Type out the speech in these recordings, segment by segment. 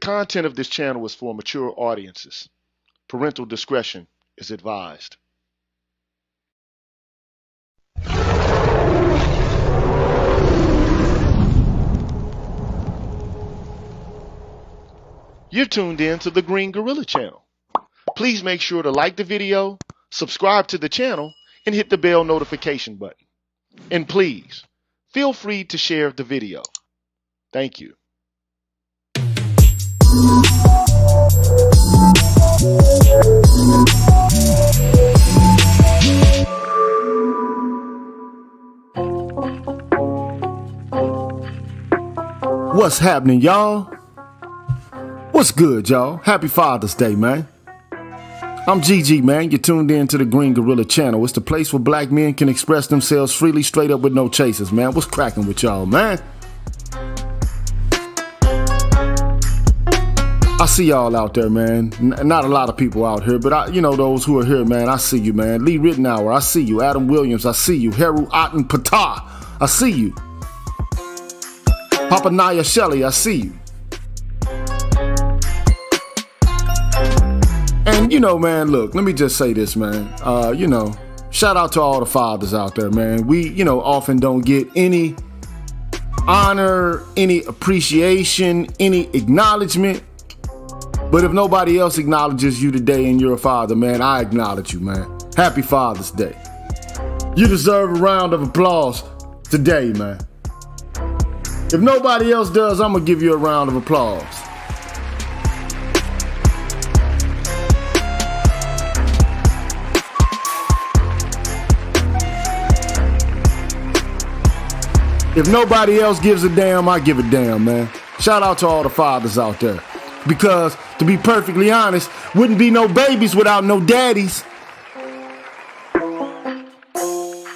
content of this channel is for mature audiences. Parental discretion is advised. You're tuned in to the Green Gorilla channel. Please make sure to like the video, subscribe to the channel, and hit the bell notification button. And please, feel free to share the video. Thank you. What's happening, y'all? What's good, y'all? Happy Father's Day, man. I'm GG, man. You're tuned in to the Green Gorilla channel. It's the place where black men can express themselves freely, straight up with no chasers, man. What's cracking with y'all, man? I see y'all out there, man. Not a lot of people out here, but those who are here, man, I see you, man. Lee Rittenauer, I see you. Adam Williams, I see you. Heru Aten Patah, I see you. Papa Naya Shelley, I see you. And, man, look, let me just say this, man. Shout out to all the fathers out there, man. We, often don't get any honor, any appreciation, any acknowledgement. But if nobody else acknowledges you today and you're a father, man, I acknowledge you, man. Happy Father's Day. You deserve a round of applause today, man. If nobody else does, I'm going to give you a round of applause. If nobody else gives a damn, I give a damn, man. Shout out to all the fathers out there. Because, to be perfectly honest, wouldn't be no babies without no daddies.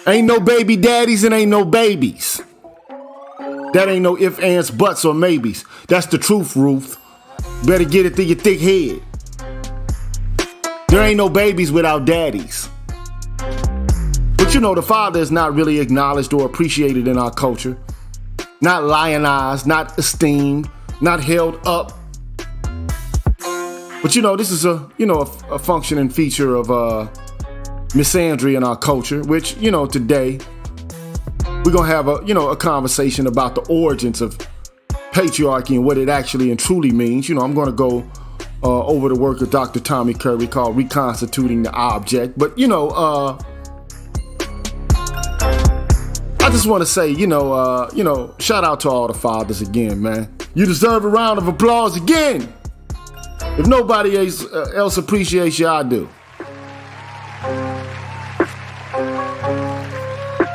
Ain't no baby daddies and ain't no babies. That ain't no ifs, ands, buts, or maybes. That's the truth, Ruth. Better get it through your thick head. There ain't no babies without daddies. But the father is not really acknowledged or appreciated in our culture. Not lionized, not esteemed, not held up. But this is a functioning feature of misandry in our culture, which, today we're going to have a conversation about the origins of patriarchy and what it actually and truly means. I'm going to go over the work of Dr. Tommy Curry called Reconstituting the Object. But, I just want to say, shout out to all the fathers again, man. You deserve a round of applause again. If nobody else appreciates you, I do.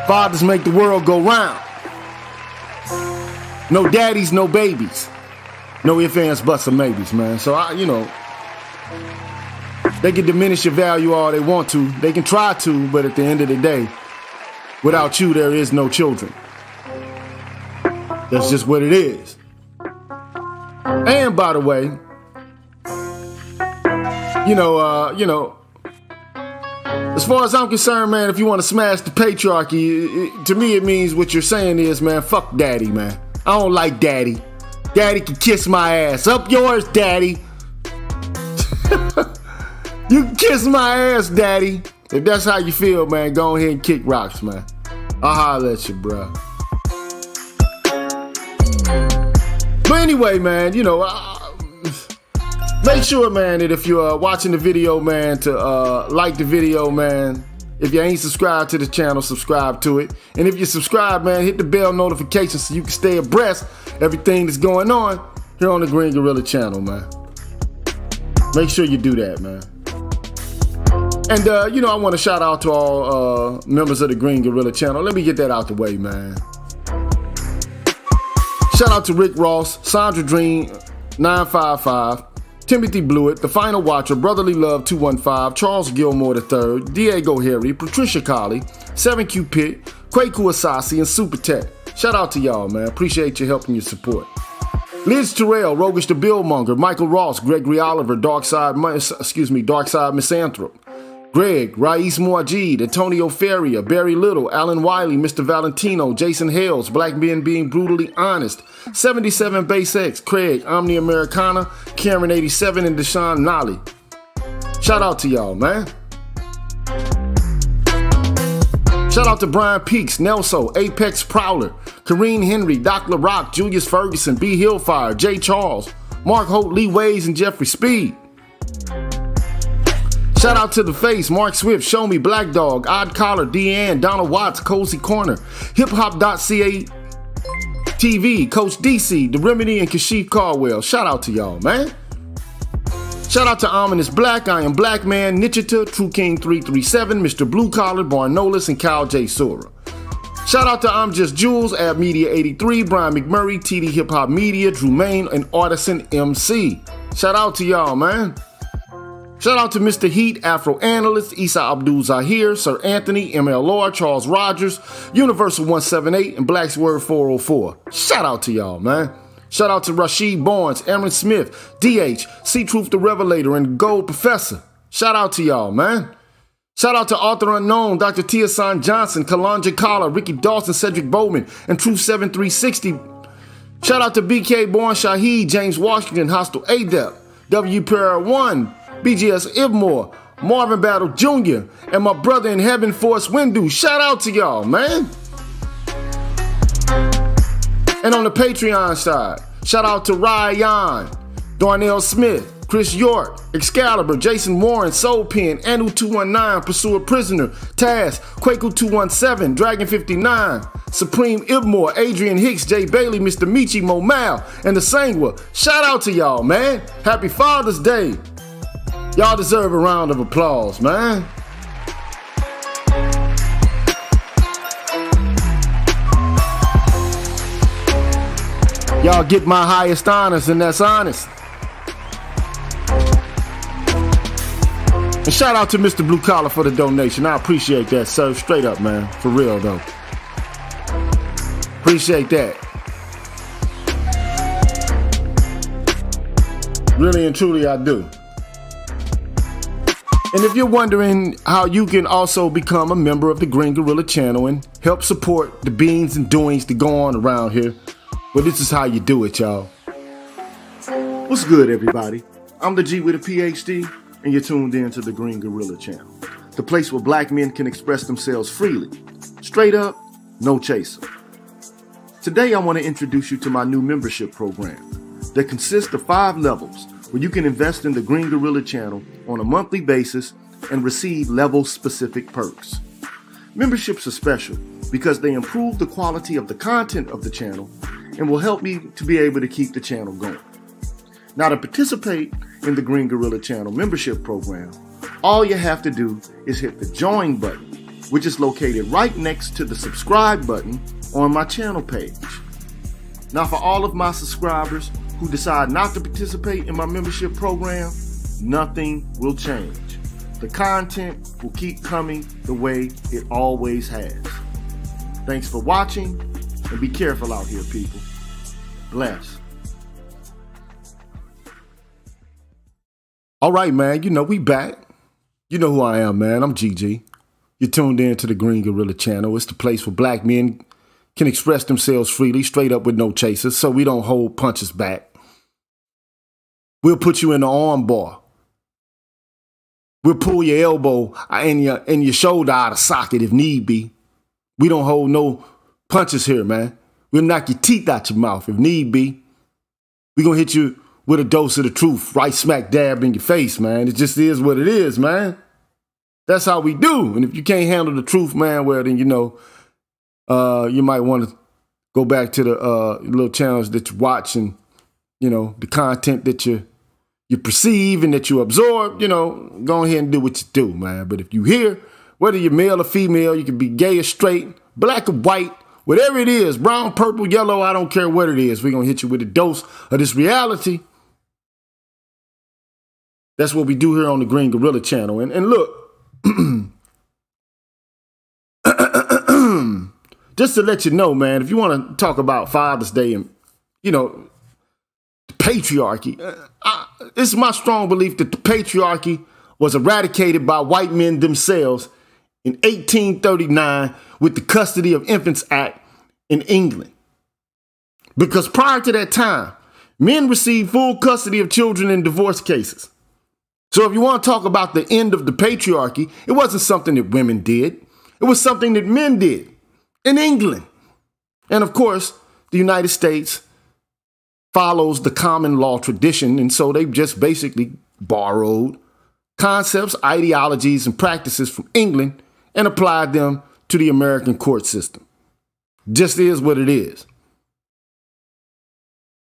Fathers make the world go round. No daddies, no babies. No ifs, ands, buts, or maybes, man. So, they can diminish your value all they want to. They can try to, but at the end of the day, without you, there is no children. That's just what it is. And by the way, as far as I'm concerned, man, if you want to smash the patriarchy, to me it means what you're saying is, man, fuck daddy, man. I don't like daddy. Daddy can kiss my ass. Up yours, daddy. You can kiss my ass, daddy. If that's how you feel, man, go ahead and kick rocks, man. I'll holler at you, bro. But anyway, man, make sure, man, that if you're watching the video, man, to like the video, man. If you ain't subscribed to the channel, subscribe to it. And if you subscribe, man, hit the bell notification so you can stay abreast of everything that's going on here on the Green Gorilla channel, man. Make sure you do that, man. And, I want to shout out to all members of the Green Gorilla channel. Let me get that out the way, man. Shout out to Rick Ross, Sandra Dream 955, Timothy Blewett, The Final Watcher, Brotherly Love 215, Charles Gilmore III, Diego Harry, Patricia Colley, 7Q Pitt, Kwaku Asasi, and Super Tech. Shout out to y'all, man. Appreciate your help and your support. Liz Terrell, Rogish the Billmonger, Michael Ross, Gregory Oliver, Darkside Misanthrope, Greg, Rais Muajid, Antonio Ferrier, Barry Little, Alan Wiley, Mr. Valentino, Jason Hales, Black Men Being Brutally Honest, 77 Base X, Craig, Omni Americana, Karen 87, and Deshaun Nolly. Shout out to y'all, man. Shout out to Brian Peaks, Nelso, Apex Prowler, Kareen Henry, Doc LaRock, Julius Ferguson, B. Hillfire, Jay Charles, Mark Holt, Lee Ways, and Jeffrey Speed. Shout out to The Face, Mark Swift, Show Me, Black Dog, Odd Collar, Deanne, Donald Watts, Cozy Corner, hiphop.ca TV, Coach DC, The Remedy, and Kashif Caldwell. Shout out to y'all, man. Shout out to Ominous Black, I Am Black Man, Nichita, True King 337, Mr. Blue Collar, Barnolis, and Kyle J. Sura. Shout out to I'm Just Jules, Ab Media 83, Brian McMurray, TD Hip Hop Media, Drew Main, and Artisan MC. Shout out to y'all, man. Shout out to Mr. Heat, Afro Analyst, Isa Abdul Zahir, Sir Anthony, MLR, Charles Rogers, Universal 178, and Black's Word 404. Shout out to y'all, man. Shout out to Rashid Barnes, Aaron Smith, DH, C-Truth the Revelator, and Gold Professor. Shout out to y'all, man. Shout out to Author Unknown, Dr. Tiasan Johnson, Kalanja Kala, Ricky Dawson, Cedric Bowman, and Truth 7360. Shout out to BK Born Shaheed, James Washington, Hostile Adept, WPR1, BGS Ibmore, Marvin Battle Jr., and my brother in heaven, Forrest Windu. Shout out to y'all, man. And on the Patreon side, shout out to Ryan, Darnell Smith, Chris York, Excalibur, Jason Warren, Soul Pen, Anu 219, Pursuer Prisoner, Taz, Quaku 217, Dragon 59, Supreme Ibmore, Adrian Hicks, Jay Bailey, Mr. Michi, Mo Mal, and the Sangwa. Shout out to y'all, man. Happy Father's Day. Y'all deserve a round of applause, man. Y'all get my highest honors, and that's honest. And shout out to Mr. Blue Collar for the donation. I appreciate that, sir. Straight up, man. For real, though. Appreciate that. Really and truly, I do. And if you're wondering how you can also become a member of the Green Gorilla channel and help support the beans and doings that go on around here, well, this is how you do it, y'all. What's good, everybody? I'm the G with a PhD, and you're tuned in to the Green Gorilla channel, the place where black men can express themselves freely, straight up, no chaser. Today, I want to introduce you to my new membership program that consists of 5 levels where you can invest in the Green Gorilla channel on a monthly basis and receive level-specific perks. Memberships are special because they improve the quality of the content of the channel and will help me to be able to keep the channel going. Now, to participate in the Green Gorilla channel membership program, all you have to do is hit the join button, which is located right next to the subscribe button on my channel page. Now, for all of my subscribers who decide not to participate in my membership program, nothing will change. The content will keep coming the way it always has. Thanks for watching, and be careful out here, people. Bless. All right, man, you know, we back. You know who I am, man. I'm GG. You're tuned in to the Green Gorilla channel. It's the place where black men can express themselves freely, straight up with no chasers, so we don't hold punches back. We'll put you in the arm bar. We'll pull your elbow and your shoulder out of socket if need be. We don't hold no punches here, man. We'll knock your teeth out your mouth if need be. We're going to hit you with a dose of the truth, right smack dab in your face, man. It just is what it is, man. That's how we do. And if you can't handle the truth, man, well, then, you know, you might want to go back to the little channels that you watch and, you know, the content that you perceive and that you absorb, you know, go ahead and do what you do, man. But if you hear, whether you're male or female, you can be gay or straight, black or white, whatever it is, brown, purple, yellow, I don't care what it is. We're going to hit you with a dose of this reality. That's what we do here on the Green Gorilla channel. And look, just to let you know, man, if you want to talk about Father's Day and, you know, the patriarchy, it's my strong belief that the patriarchy was eradicated by white men themselves in 1839 with the Custody of Infants Act in England. Because prior to that time, men received full custody of children in divorce cases. So if you want to talk about the end of the patriarchy, it wasn't something that women did. It was something that men did in England. And of course, the United States follows the common law tradition, and so they just basically borrowed concepts, ideologies, and practices from England and applied them to the American court system. Just is what it is.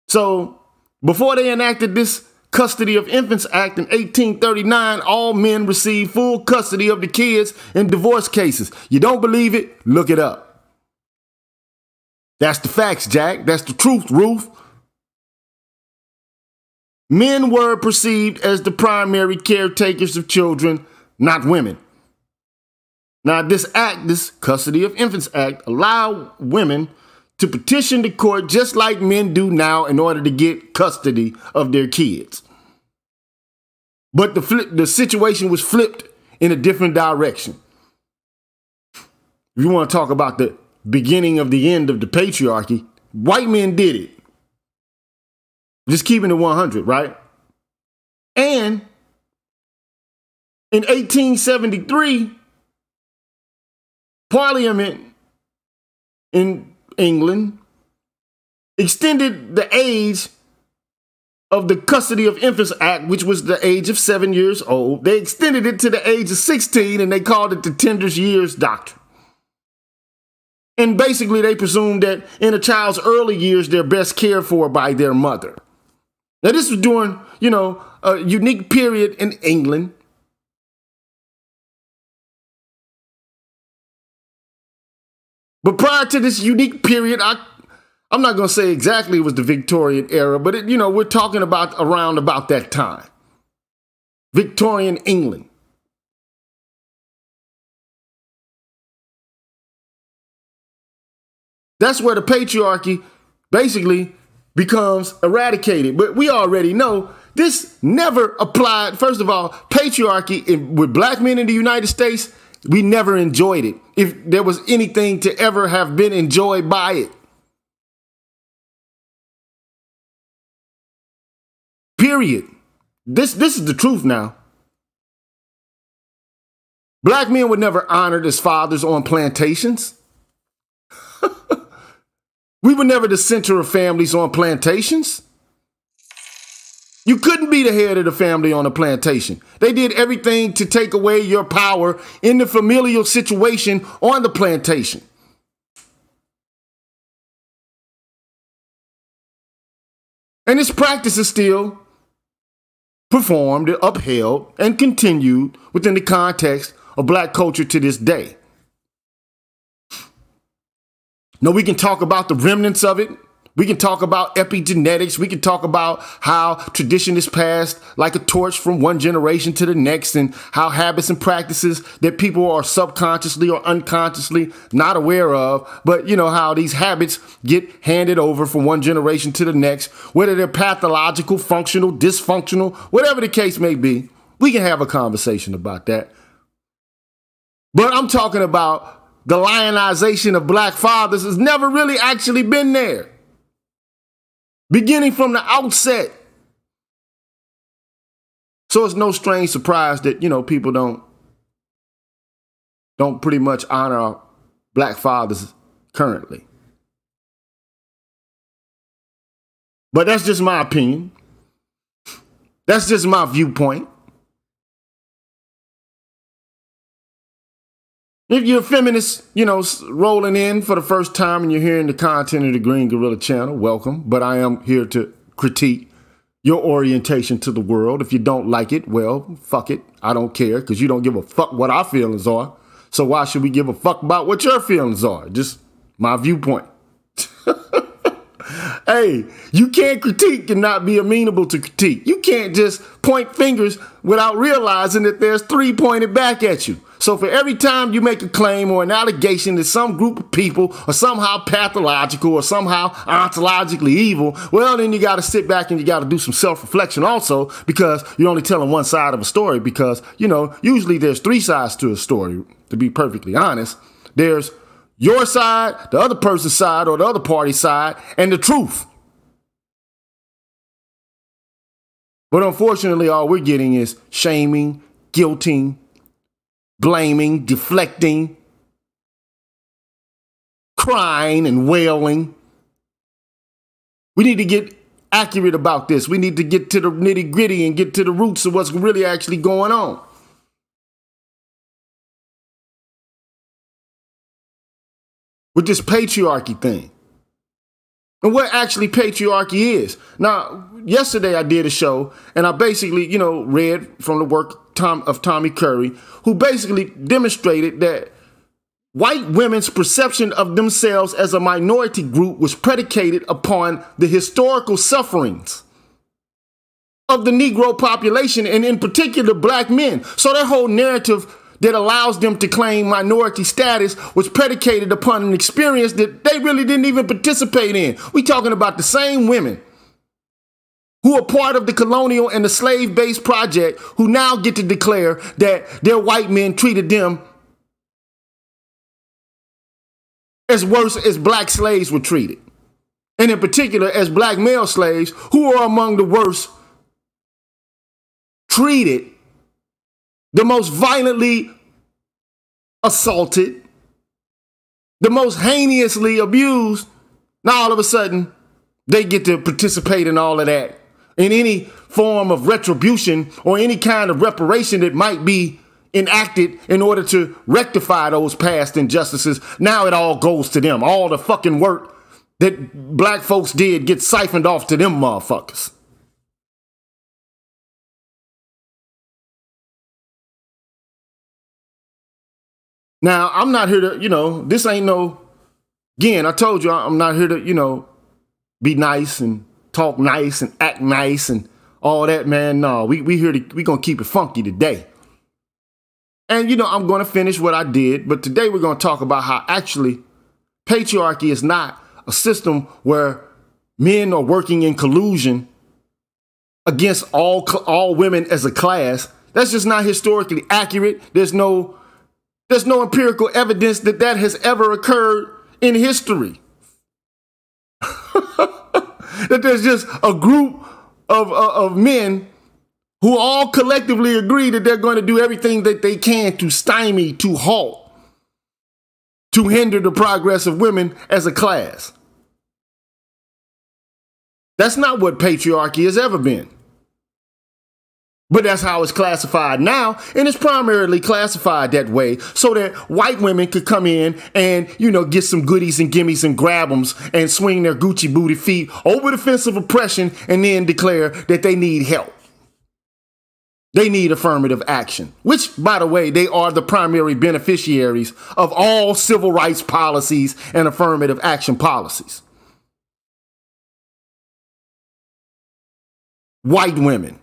So before they enacted this Custody of Infants Act in 1839, all men received full custody of the kids in divorce cases. You don't believe it? Look it up. That's the facts, Jack. That's the truth, Ruth. Men were perceived as the primary caretakers of children, not women. Now, this act, this Custody of Infants Act, allowed women to petition the court just like men do now in order to get custody of their kids. But the situation was flipped in a different direction. If you want to talk about the beginning of the end of the patriarchy, white men did it. Just keeping it 100, right? And in 1873, Parliament in England extended the age of the Custody of Infants Act, which was the age of 7 years old. They extended it to the age of 16, and they called it the tender years doctrine. And basically, they presumed that in a child's early years, they're best cared for by their mother. Now, this was during, a unique period in England. But prior to this unique period, I'm not going to say exactly it was the Victorian era, but we're talking about around about that time. Victorian England. That's where the patriarchy basically becomes eradicated. But we already know this never applied. First of all, patriarchy with black men in the United States, we never enjoyed it. If there was anything to ever have been enjoyed by it. Period. This is the truth now. Black men were never honored as fathers on plantations. We were never the center of families on plantations. You couldn't be the head of the family on a plantation. They did everything to take away your power in the familial situation on the plantation. And this practice is still performed, upheld, and continued within the context of black culture to this day. Now, we can talk about the remnants of it. We can talk about epigenetics. We can talk about how tradition is passed like a torch from one generation to the next, and how habits and practices that people are subconsciously or unconsciously not aware of, but how these habits get handed over from one generation to the next, whether they're pathological, functional, dysfunctional, whatever the case may be. We can have a conversation about that. But I'm talking about the lionization of black fathers has never really actually been there. Beginning from the outset. So it's no strange surprise that, people don't pretty much honor black fathers currently. But that's just my opinion. That's just my viewpoint. If you're a feminist, rolling in for the first time and you're hearing the content of the Green Gorilla channel, welcome. But I am here to critique your orientation to the world. If you don't like it, well, fuck it. I don't care, because you don't give a fuck what our feelings are. So why should we give a fuck about what your feelings are? Just my viewpoint. Hey, you can't critique and not be amenable to critique. You can't just point fingers without realizing that there's three pointed back at you. So for every time you make a claim or an allegation that some group of people are somehow pathological or somehow ontologically evil, well, then you got to sit back and you got to do some self-reflection also, because you're only telling one side of a story, because, you know, usually there's three sides to a story, to be perfectly honest. There's your side, the other person's side, or the other party's side, and the truth. But unfortunately, all we're getting is shaming, guilting, blaming, deflecting, crying and wailing. We need to get accurate about this. We need to get to the nitty gritty and get to the roots of what's really actually going on. With this patriarchy thing. And what actually patriarchy is. Now, yesterday I did a show and I basically, you know, read from the work of Tommy Curry, who basically demonstrated that white women's perception of themselves as a minority group was predicated upon the historical sufferings of the Negro population, and in particular black men. So their whole narrative that allows them to claim minority status was predicated upon an experience that they really didn't even participate in. We talking about the same women who are part of the colonial and the slave-based project, who now get to declare that their white men treated them as worse as black slaves were treated. And in particular, as black male slaves, who are among the worst treated, the most violently assaulted, the most heinously abused. Now all of a sudden, they get to participate in all of that, in any form of retribution or any kind of reparation that might be enacted in order to rectify those past injustices. Now it all goes to them. All the fucking work that black folks did gets siphoned off to them motherfuckers. Now, I'm not here to, you know, this ain't no, again, I told you, I'm not here to, you know, be nice and talk nice and act nice and all that, man. No, we gonna keep it funky today. And, you know, I'm going to finish what I did, but today we're going to talk about how actually patriarchy is not a system where men are working in collusion against all women as a class. That's just not historically accurate. There's no empirical evidence that that has ever occurred in history. That there's just a group of men who all collectively agree that they're going to do everything that they can to stymie, to halt, to hinder the progress of women as a class. That's not what patriarchy has ever been. But that's how it's classified now, and it's primarily classified that way so that white women could come in and, you know, get some goodies and gimmies and grab them and swing their Gucci booty feet over the fence of oppression and then declare that they need help. They need affirmative action, which, by the way, they are the primary beneficiaries of all civil rights policies and affirmative action policies. White women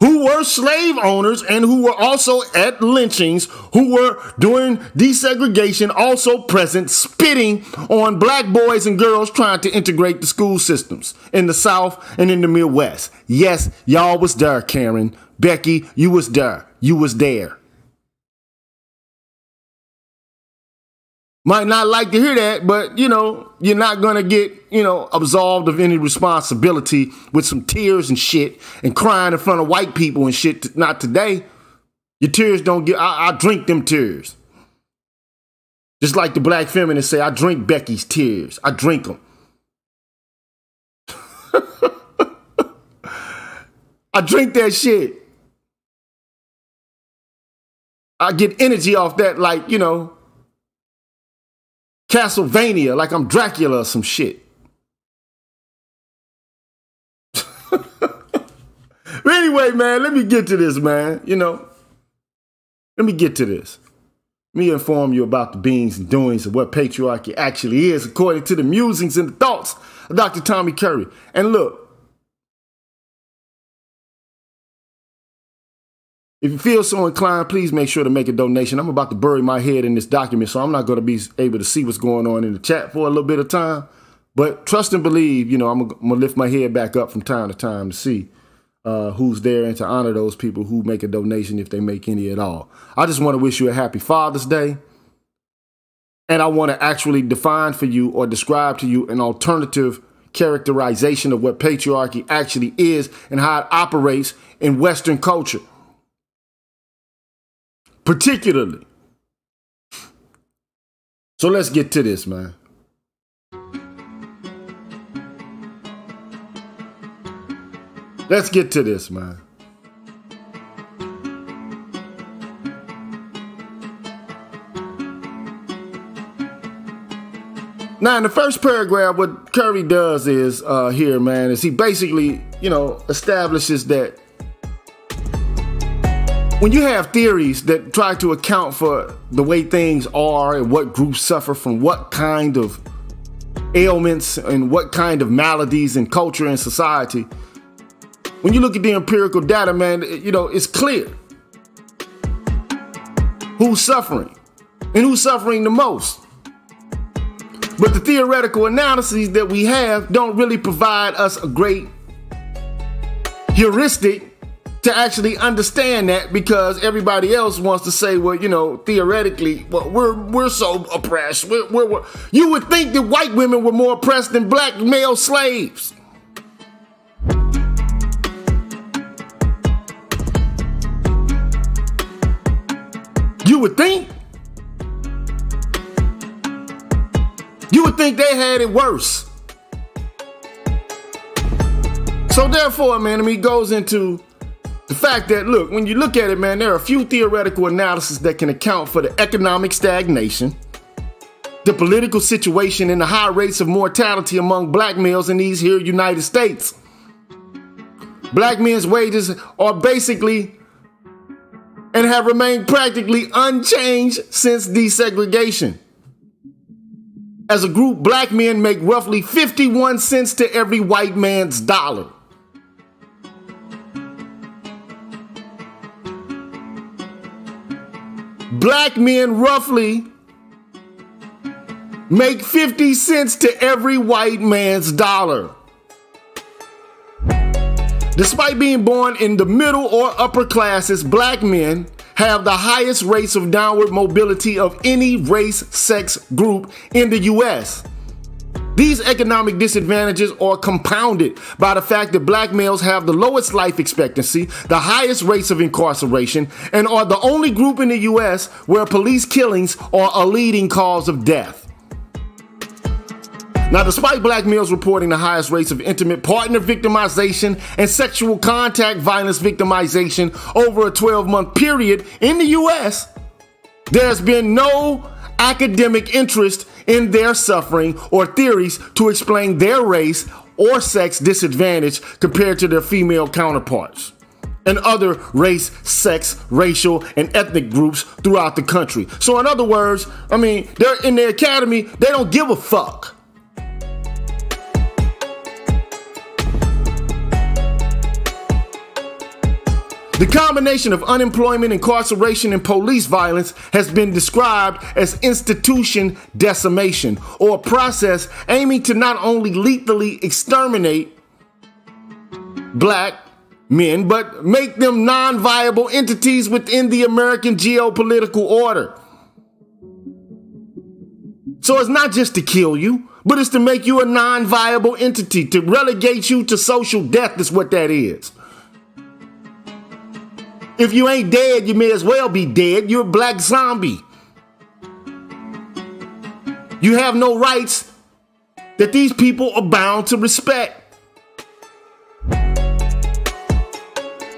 who were slave owners and who were also at lynchings, who were during desegregation also present, spitting on black boys and girls trying to integrate the school systems in the South and in the Midwest. Yes, y'all was there, Karen. Becky, you was there. You was there. Might not like to hear that, but, you know, you're not going to get, you know, absolved of any responsibility with some tears and shit and crying in front of white people and shit. Not today. Your tears don't get, I drink them tears. Just like the black feminists say, I drink Becky's tears. I drink them. I drink that shit. I get energy off that, like, you know, Castlevania, like I'm Dracula or some shit. But anyway, man, let me get to this, man. You know, let me get to this. Let me inform you about the beings and doings of what patriarchy actually is, according to the musings and the thoughts of Dr. Tommy Curry. And look, if you feel so inclined, please make sure to make a donation. I'm about to bury my head in this document, so I'm not going to be able to see what's going on in the chat for a little bit of time. But trust and believe, I'm going to lift my head back up from time to time to see who's there and to honor those people who make a donation if they make any at all. I just want to wish you a happy Father's Day. And I want to actually define for you or describe to you an alternative characterization of what patriarchy actually is and how it operates in Western culture. Particularly. So let's get to this, man. Let's get to this, man. Now, in the first paragraph, what Curry does is here, man, is he basically, establishes that when you have theories that try to account for the way things are and what groups suffer from what kind of ailments and what kind of maladies in culture and society, when you look at the empirical data, man, it's clear who's suffering and who's suffering the most. But the theoretical analyses that we have don't really provide us a great heuristic to actually understand that, because everybody else wants to say, well, theoretically, well, we're so oppressed. You would think that white women were more oppressed than black male slaves. You would think. You would think they had it worse. So therefore, man, he goes into the fact that, look, when you look at it, man, there are a few theoretical analyses that can account for the economic stagnation, the political situation, and the high rates of mortality among black males in these here United States. Black men's wages are basically and have remained practically unchanged since desegregation. As a group, black men make roughly 51 cents to every white man's dollar. Black men roughly make 50 cents to every white man's dollar. Despite being born in the middle or upper classes, black men have the highest rates of downward mobility of any race, sex group in the U.S. These economic disadvantages are compounded by the fact that black males have the lowest life expectancy, the highest rates of incarceration, and are the only group in the U.S. where police killings are a leading cause of death. Now, despite black males reporting the highest rates of intimate partner victimization and sexual contact violence victimization over a 12-month period in the U.S., there's been no academic interest in their suffering or theories to explain their race or sex disadvantage compared to their female counterparts and other race, sex, racial, and ethnic groups throughout the country. So in other words, they're in the academy, they don't give a fuck. The combination of unemployment, incarceration, and police violence has been described as institution decimation, or a process aiming to not only lethally exterminate black men, but make them non-viable entities within the American geopolitical order. So it's not just to kill you, but it's to make you a non-viable entity, to relegate you to social death is what that is. If you ain't dead, you may as well be dead. You're a black zombie. You have no rights that these people are bound to respect.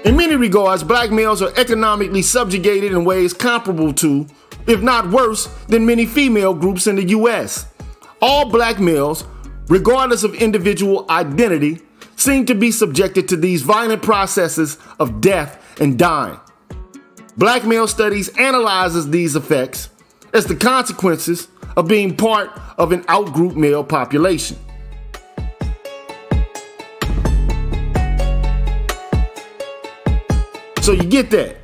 In many regards, black males are economically subjugated in ways comparable to, if not worse, than many female groups in the U.S. All black males, regardless of individual identity, seem to be subjected to these violent processes of death and dying. Black Male Studies analyzes these effects as the consequences of being part of an outgroup male population. So you get that.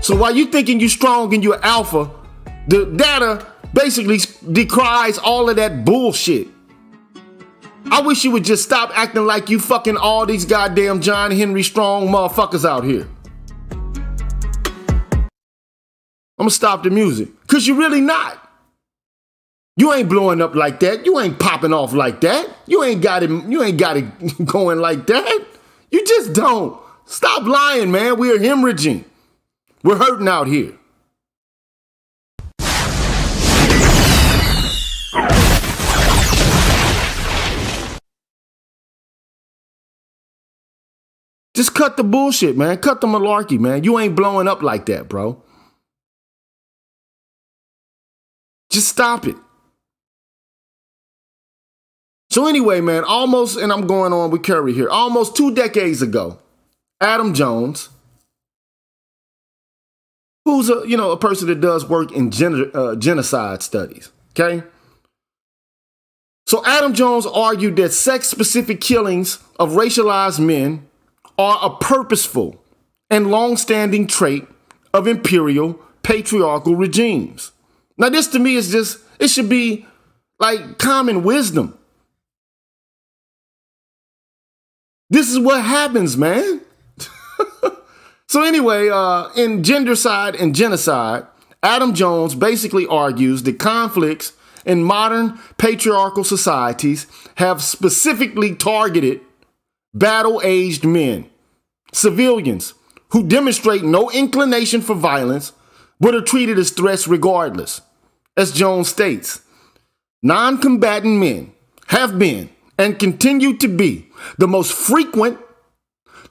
So while you thinking you're strong and you're alpha, the data basically decries all of that bullshit. I wish you would just stop acting like you fucking all these goddamn John Henry Strong motherfuckers out here. I'm gonna stop the music, cause you're really not. You ain't blowing up like that. You ain't popping off like that. You ain't got it going like that. You just don't. Stop lying, man. We're hemorrhaging. We're hurting out here. Just cut the bullshit, man. Cut the malarkey, man. You ain't blowing up like that, bro. Just stop it. So anyway, man, and I'm going on with Curry here, almost 2 decades ago, Adam Jones, who's a person that does work in genocide studies, okay? So Adam Jones argued that sex-specific killings of racialized men are a purposeful and long-standing trait of imperial patriarchal regimes. Now, this to me is it should be like common wisdom. This is what happens, man. So anyway, in Gendercide and Genocide, Adam Jones basically argues that conflicts in modern patriarchal societies have specifically targeted battle-aged men, civilians, who demonstrate no inclination for violence, but are treated as threats regardless. As Jones states, non-combatant men have been and continue to be the most frequent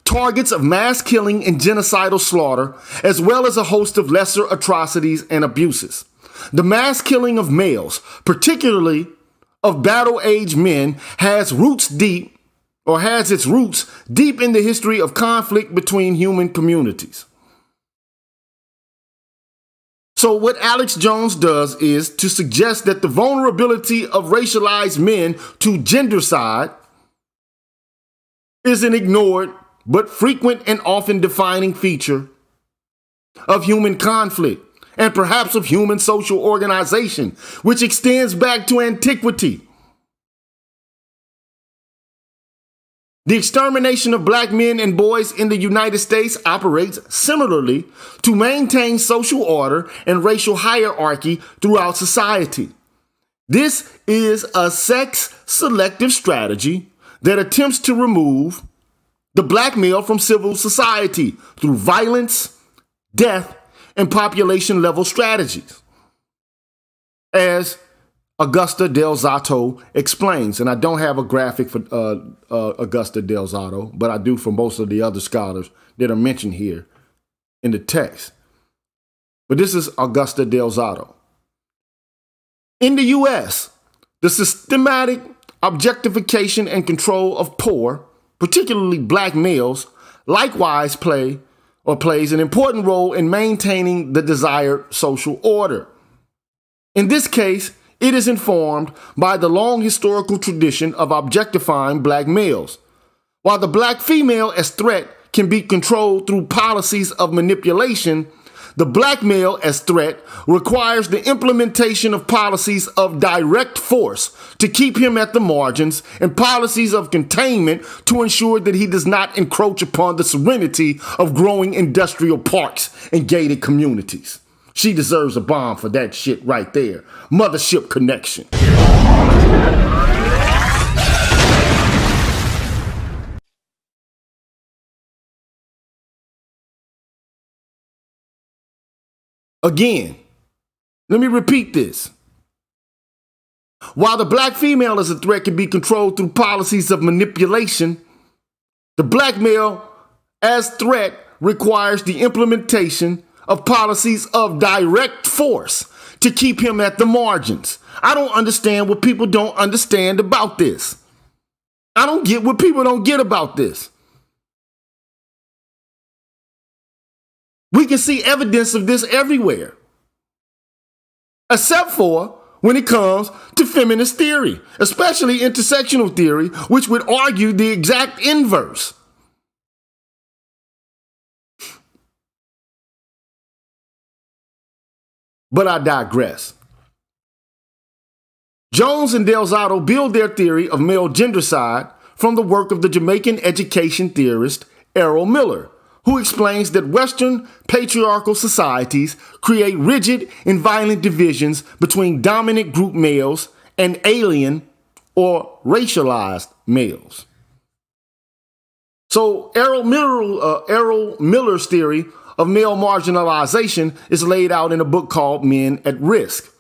targets of mass killing and genocidal slaughter, as well as a host of lesser atrocities and abuses. The mass killing of males, particularly of battle-aged men, has its roots deep in the history of conflict between human communities. So what Alex Jones does is to suggest that the vulnerability of racialized men to gendercide is an ignored but frequent and often defining feature of human conflict and perhaps of human social organization, which extends back to antiquity. The extermination of black men and boys in the United States operates similarly to maintain social order and racial hierarchy throughout society. This is a sex-selective strategy that attempts to remove the black male from civil society through violence, death, and population-level strategies, as Augusta Del Zotto explains. And I don't have a graphic for Augusta Del Zotto, but I do for most of the other scholars that are mentioned here in the text. But this is Augusta Del Zotto. In the U.S., the systematic objectification and control of poor, particularly black males, likewise plays an important role in maintaining the desired social order. In this case, it is informed by the long historical tradition of objectifying black males. While the black female as threat can be controlled through policies of manipulation, the black male as threat requires the implementation of policies of direct force to keep him at the margins and policies of containment to ensure that he does not encroach upon the serenity of growing industrial parks and gated communities. She deserves a bomb for that shit right there. Mothership connection. Again, let me repeat this. While the black female as a threat can be controlled through policies of manipulation, the black male as threat requires the implementation of policies of direct force to keep him at the margins. I don't understand what people don't understand about this. I don't get what people don't get about this. We can see evidence of this everywhere. except for when it comes to feminist theory, especially intersectional theory, which would argue the exact inverse. But I digress. Jones and Delzato build their theory of male gendercide from the work of the Jamaican education theorist Errol Miller, who explains that Western patriarchal societies create rigid and violent divisions between dominant group males and alien or racialized males. So Errol Miller's theory of male marginalization is laid out in a book called Men at Risk,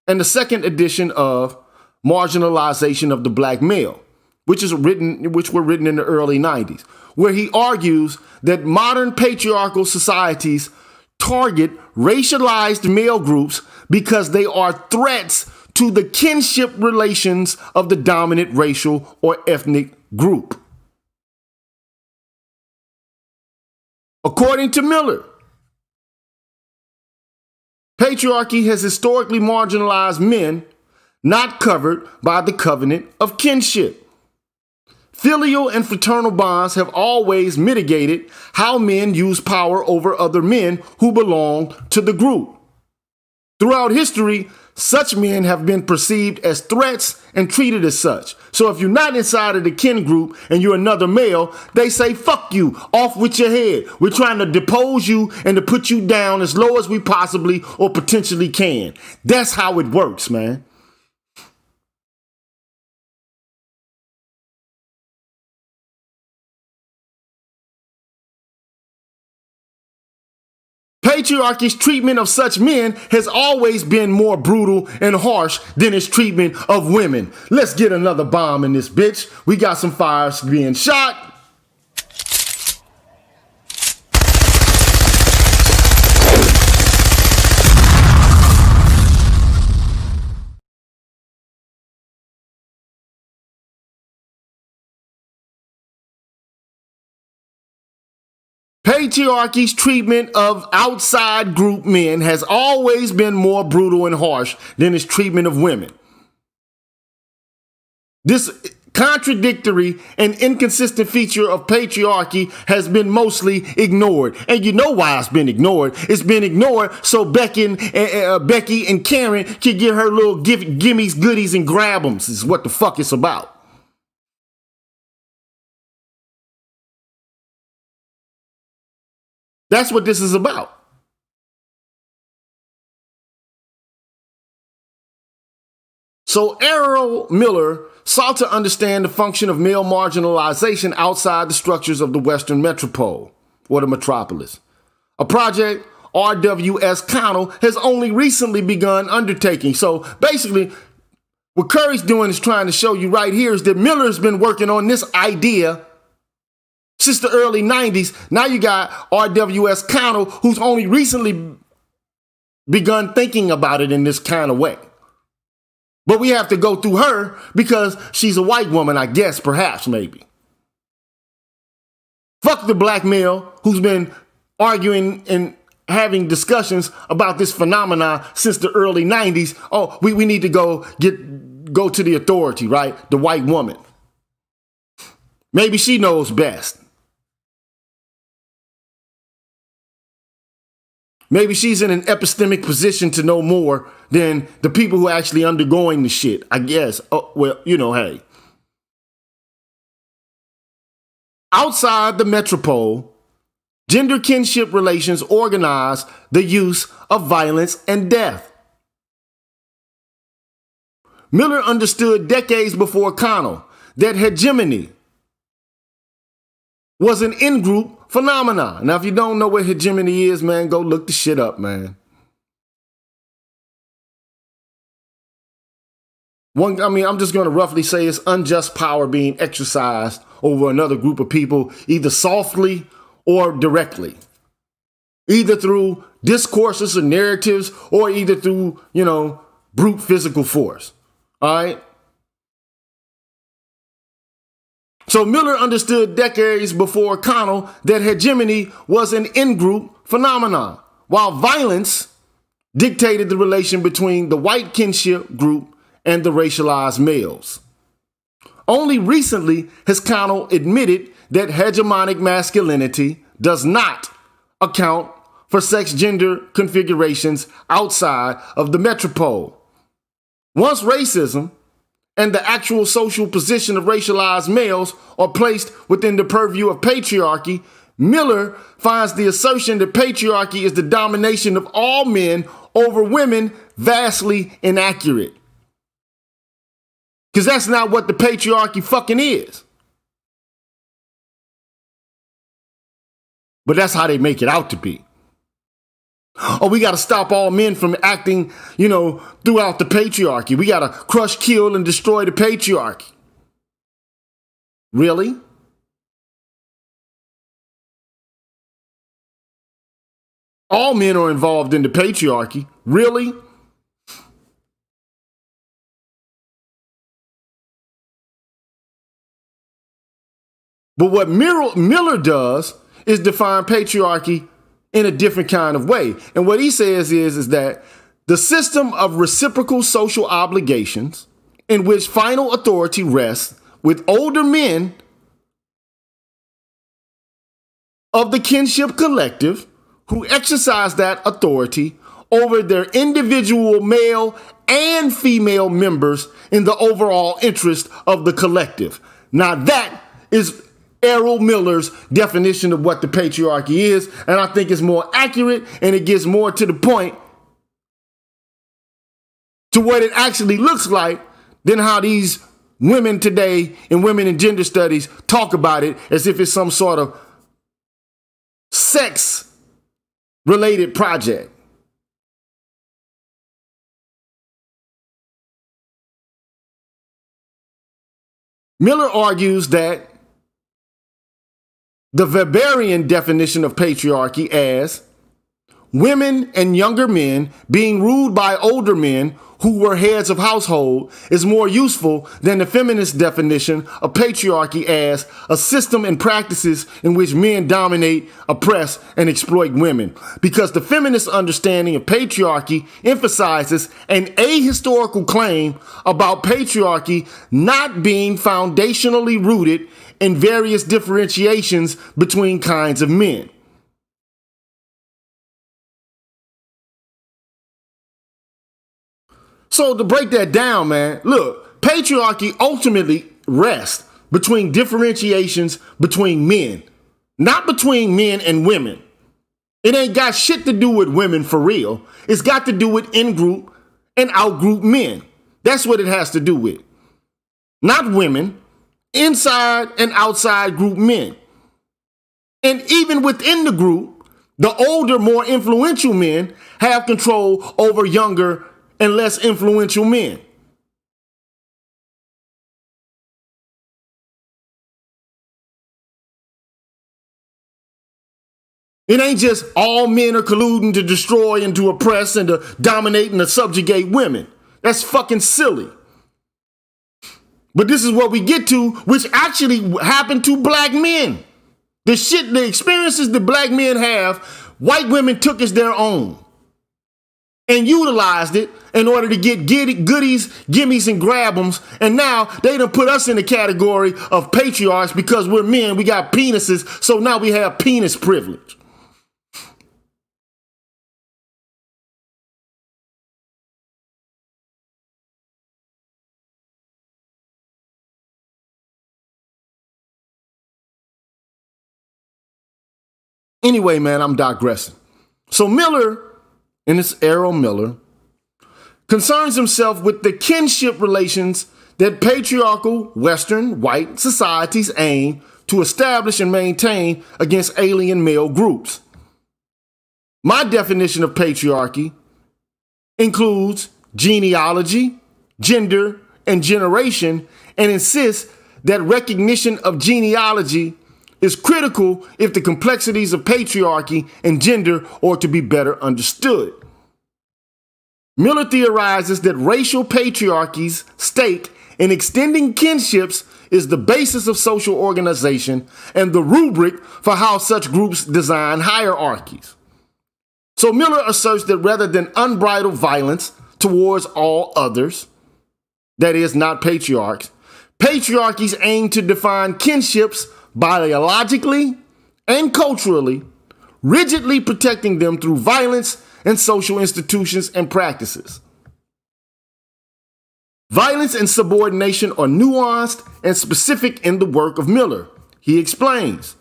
and the second edition of Marginalization of the Black Male, which were written in the early 90s, where he argues that modern patriarchal societies target racialized male groups because they are threats to the kinship relations of the dominant racial or ethnic group. According to Miller, patriarchy has historically marginalized men not covered by the covenant of kinship. Filial and fraternal bonds have always mitigated how men use power over other men who belong to the group. Throughout history, such men have been perceived as threats and treated as such. So if you're not inside of the kin group and you're another male, they say, fuck you, off with your head. We're trying to depose you and to put you down as low as we possibly or potentially can. That's how it works, man. Patriarchy's treatment of such men has always been more brutal and harsh than its treatment of women. Let's get another bomb in this bitch. We got some fires being shot. Patriarchy's treatment of outside group men has always been more brutal and harsh than its treatment of women. This contradictory and inconsistent feature of patriarchy has been mostly ignored. And you know why it's been ignored. It's been ignored so Becky and Karen can get her little gimmies, goodies, and grab 'em. This is what the fuck it's about. That's what this is about. So Errol Miller sought to understand the function of male marginalization outside the structures of the Western metropole, or the metropolis. A project RWS Connell has only recently begun undertaking. So basically, what Curry's doing is trying to show you right here is that Miller's been working on this idea since the early 90s. Now you got RWS Connell, who's only recently begun thinking about it in this kind of way. But we have to go through her because she's a white woman, I guess, perhaps, maybe. Fuck the black male who's been arguing and having discussions about this phenomenon since the early 90s. Oh, we need to go to the authority, right? The white woman. Maybe she knows best. Maybe she's in an epistemic position to know more than the people who are actually undergoing the shit, I guess. Oh, well, you know, hey. Outside the metropole, gender kinship relations organize the use of violence and death. Miller understood decades before Connell that hegemony was an in-group phenomenon. Now, if you don't know what hegemony is, man, go look the shit up, man. I'm just going to roughly say it's unjust power being exercised over another group of people, either softly or directly. Either through discourses or narratives, or either through, brute physical force. All right? So Miller understood decades before Connell that hegemony was an in-group phenomenon, while violence dictated the relation between the white kinship group and the racialized males. Only recently has Connell admitted that hegemonic masculinity does not account for sex gender configurations outside of the metropole. Once racism and the actual social position of racialized males are placed within the purview of patriarchy, Miller finds the assertion that patriarchy is the domination of all men over women vastly inaccurate. Because that's not what the patriarchy fucking is. But that's how they make it out to be. Oh, we got to stop all men from acting, throughout the patriarchy. We got to crush, kill, and destroy the patriarchy. Really? All men are involved in the patriarchy. Really? But what Miller does is define patriarchy in a different kind of way. And what he says is that the system of reciprocal social obligations in which final authority rests with older men of the kinship collective who exercise that authority over their individual male and female members in the overall interest of the collective. Now that is Errol Miller's definition of what the patriarchy is, and I think it's more accurate and it gets more to the point to what it actually looks like than how these women today and women in gender studies talk about it as if it's some sort of sex-related project. Miller argues that the Weberian definition of patriarchy as women and younger men being ruled by older men who were heads of household is more useful than the feminist definition of patriarchy as a system and practices in which men dominate, oppress, and exploit women. Because the feminist understanding of patriarchy emphasizes an ahistorical claim about patriarchy not being foundationally rooted in various differentiations between kinds of men. So to break that down, man, look, patriarchy ultimately rests between differentiations between men, not between men and women. It ain't got shit to do with women for real. It's got to do with in-group and out-group men. That's what it has to do with. Not women, inside and outside group men. And even within the group, the older, more influential men have control over younger and less influential men. It ain't just all men are colluding to destroy and to oppress and to dominate and to subjugate women. That's fucking silly. But this is what we get to, which actually happened to black men. The experiences that black men have, white women took as their own and utilized it in order to get goodies, gimmies, and grab-ems. And now they done put us in the category of patriarchs because we're men, we got penises, so now we have penis privilege. Anyway, man, I'm digressing. So Miller, and it's Errol Miller, concerns himself with the kinship relations that patriarchal Western white societies aim to establish and maintain against alien male groups. My definition of patriarchy includes genealogy, gender, and generation, and insists that recognition of genealogy is critical if the complexities of patriarchy and gender are to be better understood. Miller theorizes that racial patriarchy's stake in extending kinships is the basis of social organization and the rubric for how such groups design hierarchies. So Miller asserts that rather than unbridled violence towards all others, that is, not patriarchs, patriarchies aim to define kinships biologically and culturally, rigidly protecting them through violence and social institutions and practices. Violence and subordination are nuanced and specific in the work of Miller. He explains,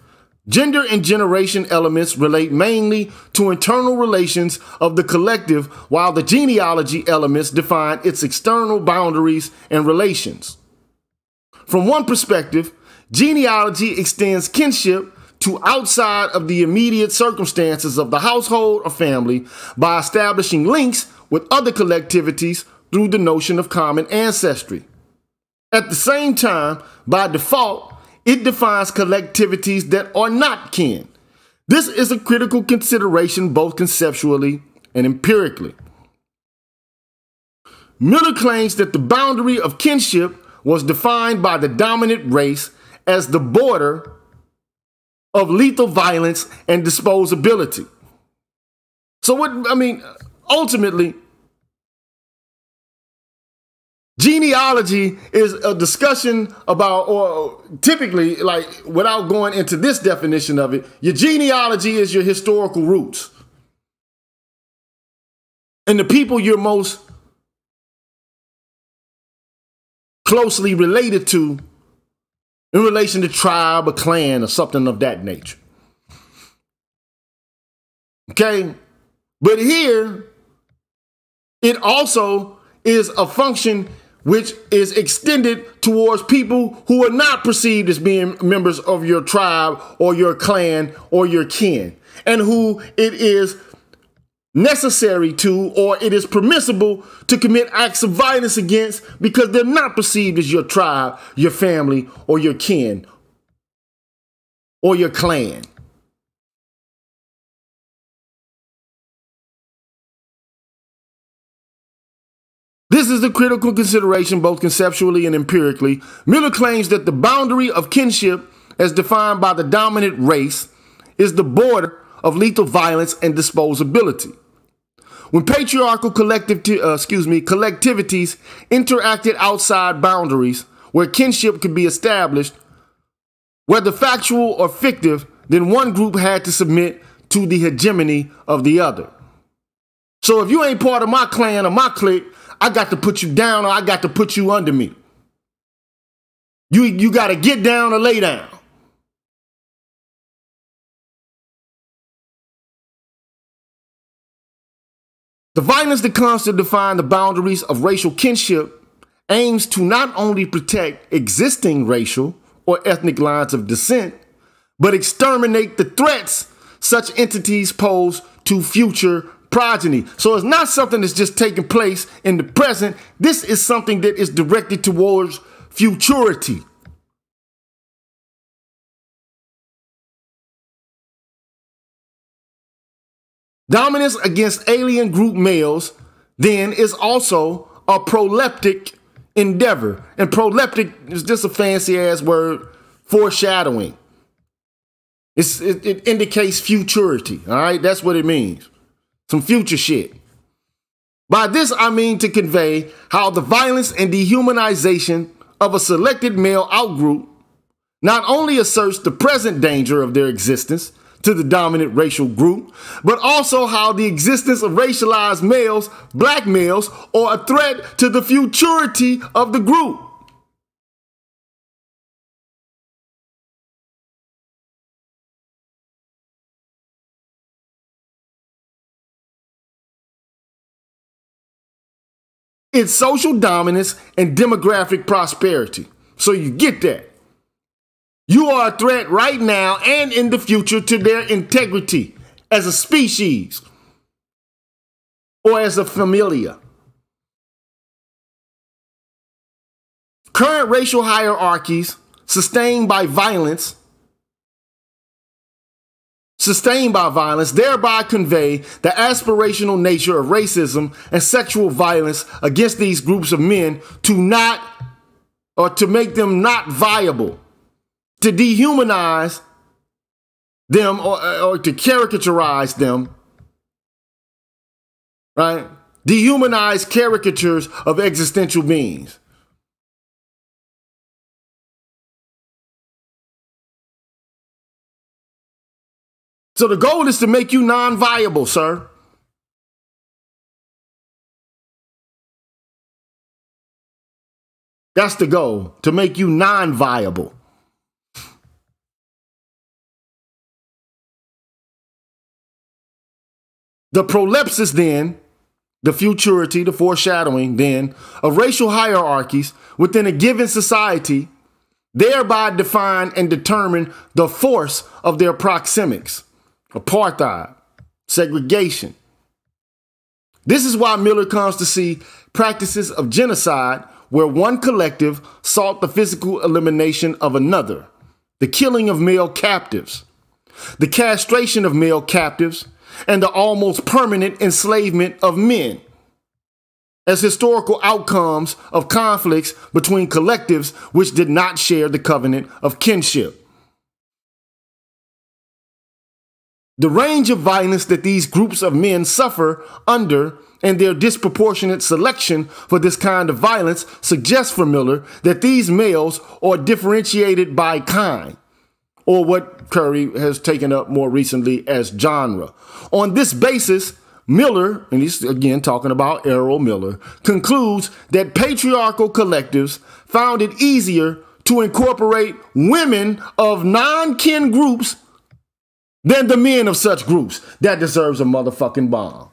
gender and generation elements relate mainly to internal relations of the collective, while the genealogy elements define its external boundaries and relations. From one perspective, genealogy extends kinship to outside of the immediate circumstances of the household or family by establishing links with other collectivities through the notion of common ancestry. At the same time, by default, it defines collectivities that are not kin. This is a critical consideration both conceptually and empirically. Miller claims that the boundary of kinship was defined by the dominant race as the border of lethal violence and disposability. So ultimately, genealogy is a discussion about, or typically, like, without going into this definition of it, your genealogy is your historical roots. And the people you're most closely related to in relation to tribe or clan or something of that nature. Okay? But here, it also is a function which is extended towards people who are not perceived as being members of your tribe or your clan or your kin, and who it is necessary to, or it is permissible to commit acts of violence against because they're not perceived as your tribe, your family, or your kin, or your clan. This is a critical consideration both conceptually and empirically. Miller claims that the boundary of kinship, as defined by the dominant race, is the border of lethal violence and disposability. When patriarchal collectivities interacted outside boundaries where kinship could be established, whether factual or fictive, then one group had to submit to the hegemony of the other. So if you ain't part of my clan or my clique, I got to put you down or I got to put you under me. You got to get down or lay down. The violence that comes to define the boundaries of racial kinship aims to not only protect existing racial or ethnic lines of descent, but exterminate the threats such entities pose to future progeny. So it's not something that's just taking place in the present. This is something that is directed towards futurity. Dominance against alien group males then is also a proleptic endeavor. And proleptic is just a fancy ass word, foreshadowing. It indicates futurity, all right? That's what it means. Some future shit. By this, I mean to convey how the violence and dehumanization of a selected male outgroup not only asserts the present danger of their existence to the dominant racial group, but also how the existence of racialized males, black males, are a threat to the futurity of the group. It's social dominance and demographic prosperity. So you get that. You are a threat right now and in the future to their integrity as a species or as a familia. Current racial hierarchies sustained by violence, thereby convey the aspirational nature of racism and sexual violence against these groups of men to make them not viable, to dehumanize them or to caricaturize them right? Dehumanized caricatures of existential beings. So the goal is to make you non-viable, sir. That's the goal, to make you non-viable. The prolepsis then, the futurity, the foreshadowing then, of racial hierarchies within a given society thereby define and determine the force of their proxemics, apartheid, segregation. This is why Miller comes to see practices of genocide where one collective sought the physical elimination of another, the killing of male captives, the castration of male captives, and the almost permanent enslavement of men as historical outcomes of conflicts between collectives which did not share the covenant of kinship. The range of violence that these groups of men suffer under and their disproportionate selection for this kind of violence suggests for Miller that these males are differentiated by kind, or what Curry has taken up more recently as genre. On this basis, Miller, and he's again talking about Errol Miller, concludes that patriarchal collectives found it easier to incorporate women of non-kin groups than the men of such groups. That deserves a motherfucking bomb.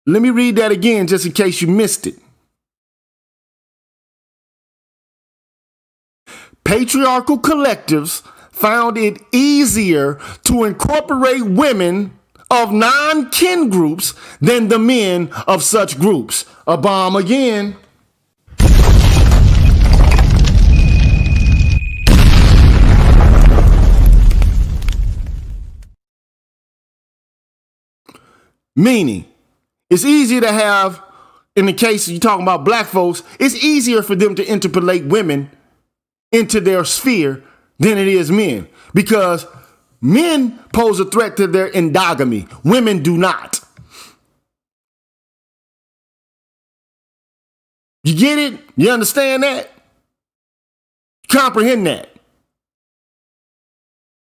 Let me read that again just in case you missed it. Patriarchal collectives found it easier to incorporate women of non-kin groups than the men of such groups. A bomb again. Meaning, it's easier to have, in the case you're talking about black folks, it's easier for them to interpolate women into their sphere than it is men, because men pose a threat to their endogamy. Women do not. You get it? You understand that? Comprehend that.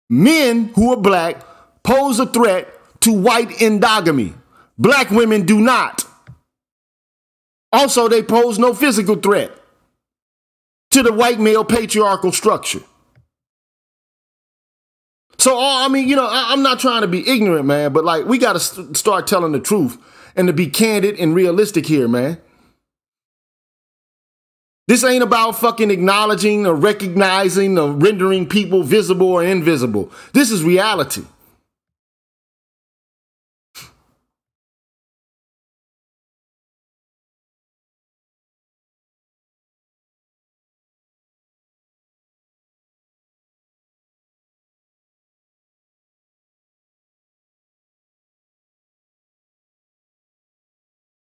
Men who are black pose a threat to white endogamy. Black women do not. Also, they pose no physical threat to the white male patriarchal structure. So, I mean, you know, I'm not trying to be ignorant, man, but like, we got to start telling the truth and to be candid and realistic here, man. This ain't about fucking acknowledging or recognizing or rendering people visible or invisible. This is reality.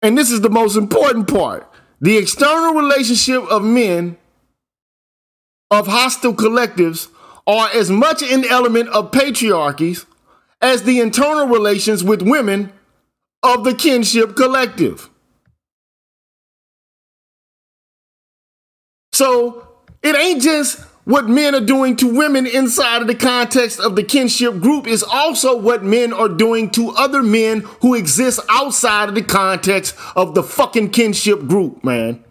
And this is the most important part. The external relationship of men of hostile collectives are as much an element of patriarchies as the internal relations with women of the kinship collective. So it ain't just what men are doing to women inside of the context of the kinship group, is also what men are doing to other men who exist outside of the context of the fucking kinship group, man.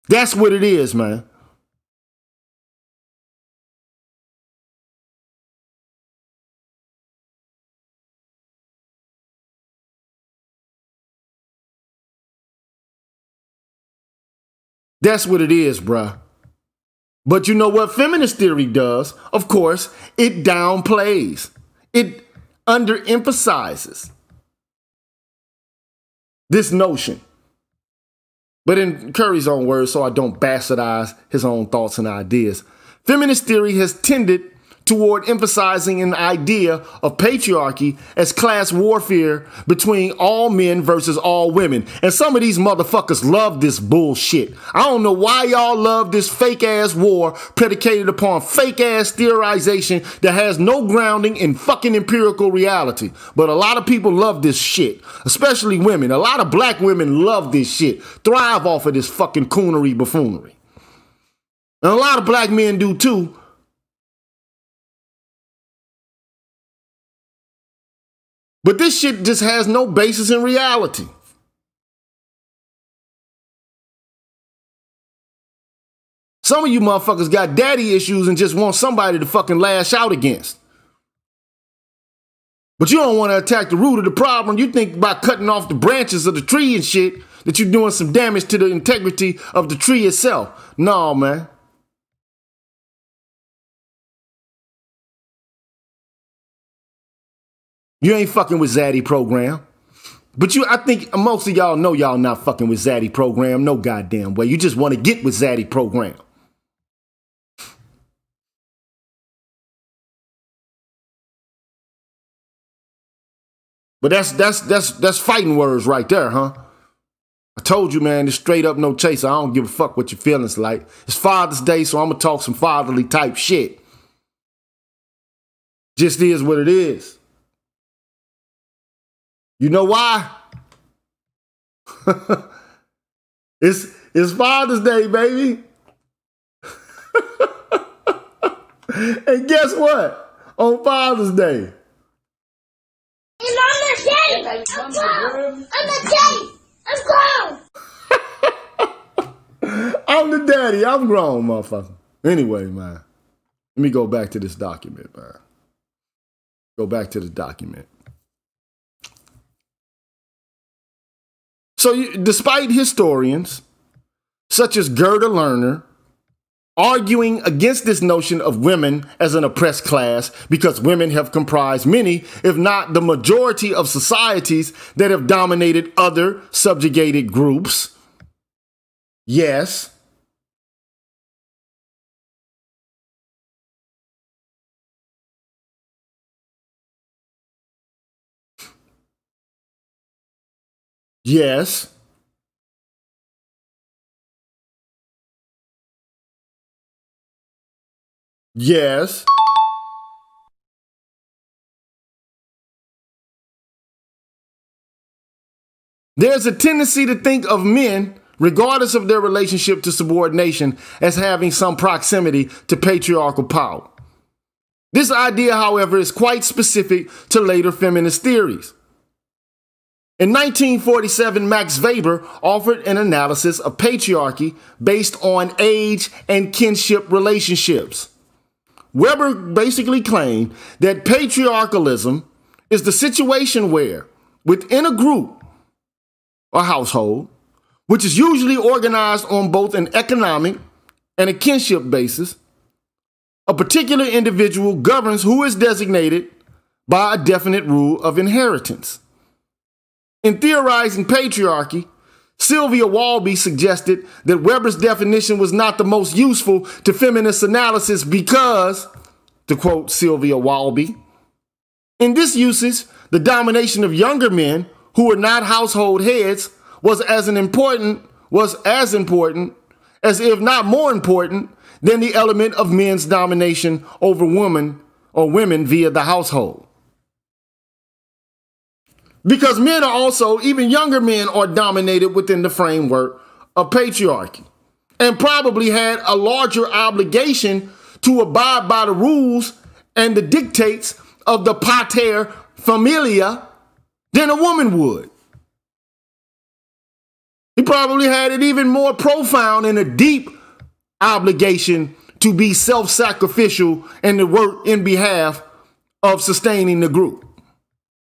That's what it is, man. That's what it is, bruh. But you know what feminist theory does? Of course, it downplays. It underemphasizes this notion. But in Curry's own words, so I don't bastardize his own thoughts and ideas, feminist theory has tended toward emphasizing an idea of patriarchy as class warfare between all men versus all women. And some of these motherfuckers love this bullshit. I don't know why y'all love this fake ass war predicated upon fake ass theorization that has no grounding in fucking empirical reality. But a lot of people love this shit, especially women. A lot of black women love this shit, thrive off of this fucking coonery buffoonery. And a lot of black men do too. But this shit just has no basis in reality. Some of you motherfuckers got daddy issues and just want somebody to fucking lash out against. But you don't want to attack the root of the problem. You think by cutting off the branches of the tree and shit that you're doing some damage to the integrity of the tree itself. No, man. You ain't fucking with Zaddy program. But I think most of y'all know y'all not fucking with Zaddy program no goddamn way. You just want to get with Zaddy program. But that's fighting words right there, huh? I told you, man, it's straight up no chaser. I don't give a fuck what your feelings like. It's Father's Day, so I'm gonna talk some fatherly type shit. Just is what it is. You know why? It's Father's Day, baby. And guess what? On Father's Day. And I'm the daddy. I'm grown. I'm the daddy. I'm grown. I'm the daddy. I'm grown, motherfucker. Anyway, man. Let me go back to this document, man. Go back to the document. So despite historians, such as Gerda Lerner, arguing against this notion of women as an oppressed class because women have comprised many, if not the majority of societies that have dominated other subjugated groups, yes, yes, yes, there's a tendency to think of men, regardless of their relationship to subordination, as having some proximity to patriarchal power. This idea, however, is quite specific to later feminist theories. In 1947, Max Weber offered an analysis of patriarchy based on age and kinship relationships. Weber basically claimed that patriarchalism is the situation where, within a group or household, which is usually organized on both an economic and a kinship basis, a particular individual governs who is designated by a definite rule of inheritance. In theorizing patriarchy, Sylvia Walby suggested that Weber's definition was not the most useful to feminist analysis because, to quote Sylvia Walby, in this usage, the domination of younger men who were not household heads was as important, as if not more important, than the element of men's domination over women or women via the household. Because men are also, even younger men are dominated within the framework of patriarchy and probably had a larger obligation to abide by the rules and the dictates of the pater familia than a woman would. He probably had it even more profound and a deep obligation to be self-sacrificial and to work in behalf of sustaining the group.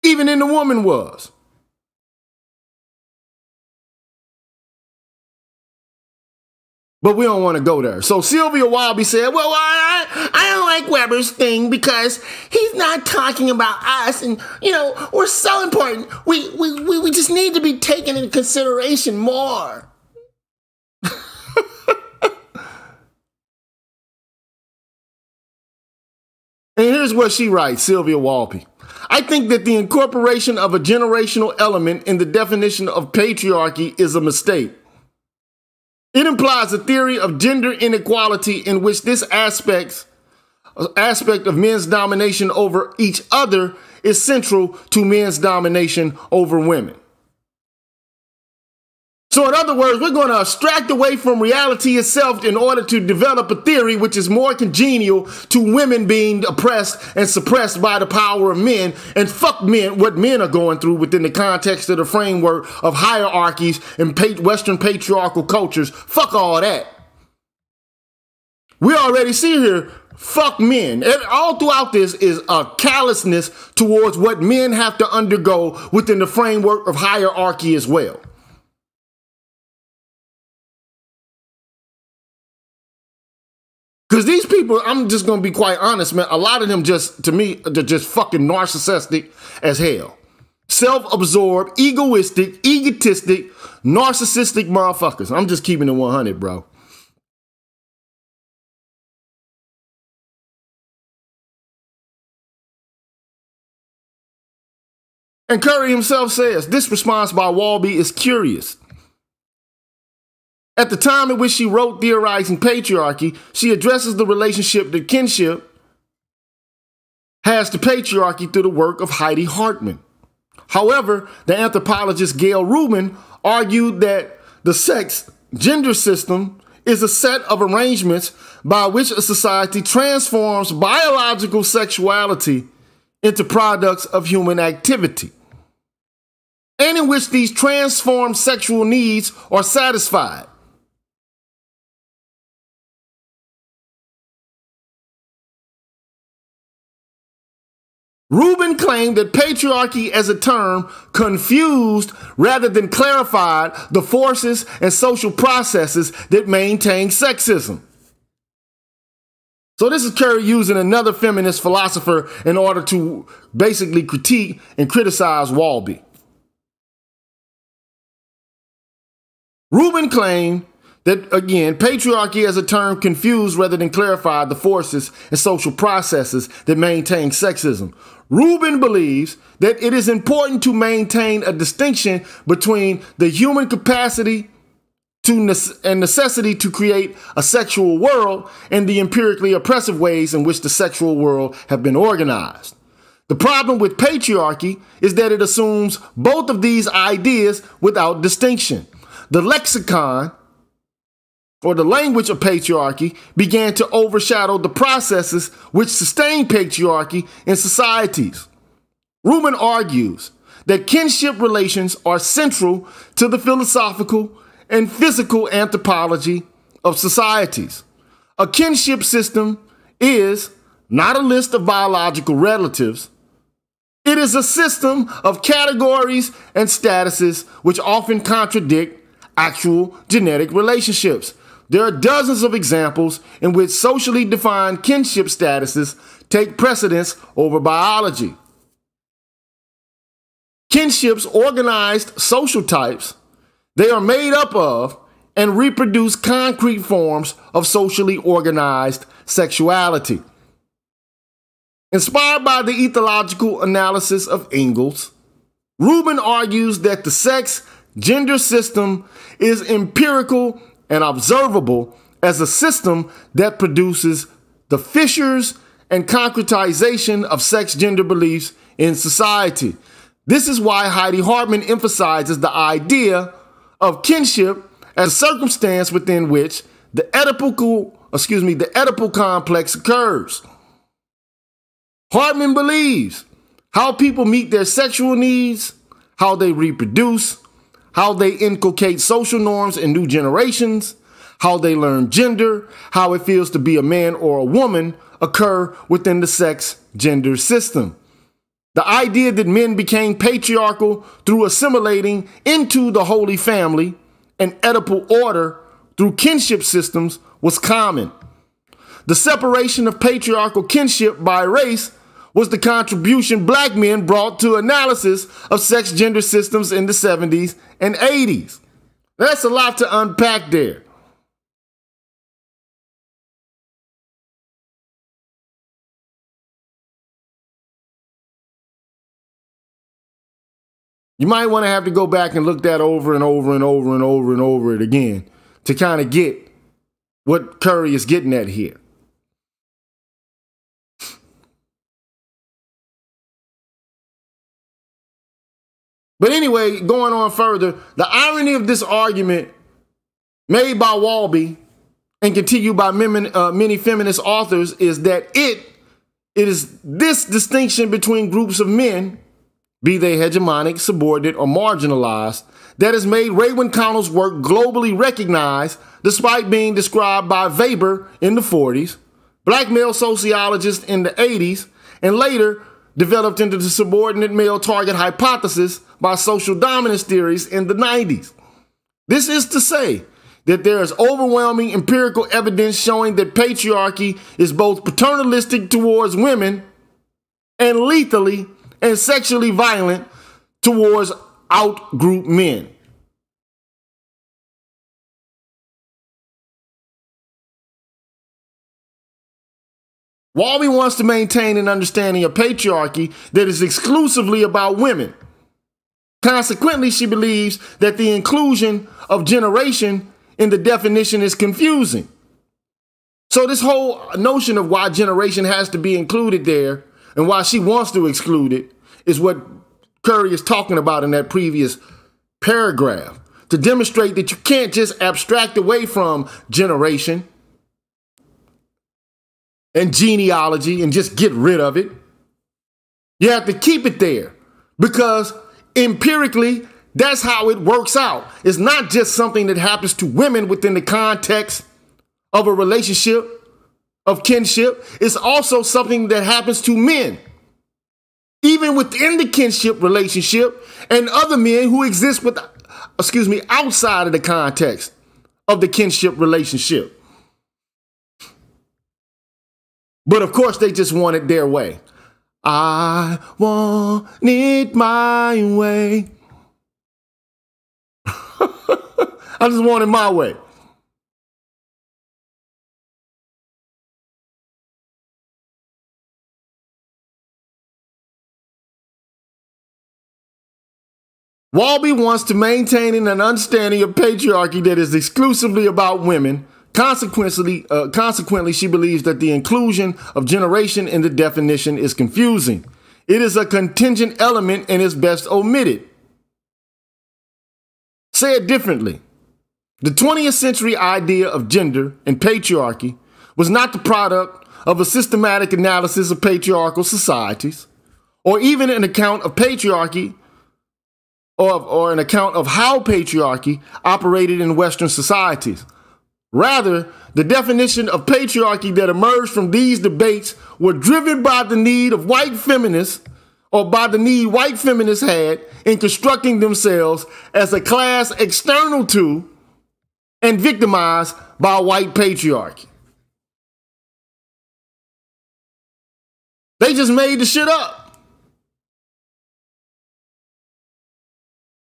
Even in the woman was. But we don't want to go there. So Sylvia Walby said, well, I don't like Weber's thing because he's not talking about us and, you know, we're so important. We just need to be taken into consideration more. And here's what she writes, Sylvia Walpe. I think that the incorporation of a generational element in the definition of patriarchy is a mistake. It implies a theory of gender inequality in which this aspect of men's domination over each other is central to men's domination over women. So in other words, we're going to abstract away from reality itself in order to develop a theory which is more congenial to women being oppressed and suppressed by the power of men, and fuck men, what men are going through within the context of the framework of hierarchies and Western patriarchal cultures. Fuck all that. We already see here, fuck men. And all throughout this is a callousness towards what men have to undergo within the framework of hierarchy as well. Because these people, I'm just going to be quite honest, man, a lot of them just, to me, they're just fucking narcissistic as hell. Self-absorbed, egoistic, egotistic, narcissistic motherfuckers. I'm just keeping it 100, bro. And Curry himself says, this response by Walpe is curious. At the time in which she wrote Theorizing Patriarchy, she addresses the relationship that kinship has to patriarchy through the work of Heidi Hartman. However, the anthropologist Gail Rubin argued that the sex-gender system is a set of arrangements by which a society transforms biological sexuality into products of human activity, and in which these transformed sexual needs are satisfied. Rubin claimed that patriarchy as a term confused rather than clarified the forces and social processes that maintain sexism. So this is Curry using another feminist philosopher in order to basically critique and criticize Walpe. Rubin claimed that, again, patriarchy as a term confused rather than clarified the forces and social processes that maintain sexism. Rubin believes that it is important to maintain a distinction between the human capacity and necessity to create a sexual world and the empirically oppressive ways in which the sexual world have been organized. The problem with patriarchy is that it assumes both of these ideas without distinction. The lexicon, or the language of patriarchy, began to overshadow the processes which sustain patriarchy in societies. Rubin argues that kinship relations are central to the philosophical and physical anthropology of societies. A kinship system is not a list of biological relatives. It is a system of categories and statuses which often contradict actual genetic relationships. There are dozens of examples in which socially defined kinship statuses take precedence over biology. Kinships organized social types. They are made up of and reproduce concrete forms of socially organized sexuality. Inspired by the ethological analysis of Engels, Rubin argues that the sex-gender system is empirical and observable as a system that produces the fissures and concretization of sex-gender beliefs in society. This is why Heidi Hartman emphasizes the idea of kinship as a circumstance within which the Oedipal complex occurs. Hartman believes how people meet their sexual needs, how they reproduce, how they inculcate social norms in new generations, how they learn gender, how it feels to be a man or a woman occur within the sex-gender system. The idea that men became patriarchal through assimilating into the Holy Family and Oedipal order through kinship systems was common. The separation of patriarchal kinship by race was the contribution black men brought to analysis of sex-gender systems in the 70s and 80s. That's a lot to unpack there. You might want to have to go back and look that over and over and over and over and over it again to kind of get what Curry is getting at here. But anyway, going on further, the irony of this argument made by Walby and continued by many feminist authors is that it is this distinction between groups of men, be they hegemonic, subordinate, or marginalized, that has made Raewyn Connell's work globally recognized despite being described by Weber in the 40s, black male sociologists in the 80s, and later developed into the subordinate male target hypothesis by social dominance theories in the 90s. This is to say that there is overwhelming empirical evidence showing that patriarchy is both paternalistic towards women and lethally and sexually violent towards out-group men. Walby wants to maintain an understanding of patriarchy that is exclusively about women. Consequently, she believes that the inclusion of generation in the definition is confusing. So this whole notion of why generation has to be included there and why she wants to exclude it is what Curry is talking about in that previous paragraph, to demonstrate that you can't just abstract away from generation and genealogy and just get rid of it. You have to keep it there because empirically, that's how it works out. It's not just something that happens to women within the context of a relationship of kinship. It's also something that happens to men, even within the kinship relationship, and other men who exist outside of the context of the kinship relationship. But of course, they just want it their way. I want it my way. I just want it my way. Walby wants to maintain an understanding of patriarchy that is exclusively about women. Consequently, she believes that the inclusion of generation in the definition is confusing. It is a contingent element and is best omitted. Say it differently. The 20th century idea of gender and patriarchy was not the product of a systematic analysis of patriarchal societies, or even an account of patriarchy or an account of how patriarchy operated in Western societies. Rather, the definition of patriarchy that emerged from these debates were driven by the need of white feminists, or by the need white feminists had in constructing themselves as a class external to and victimized by white patriarchy. They just made the shit up.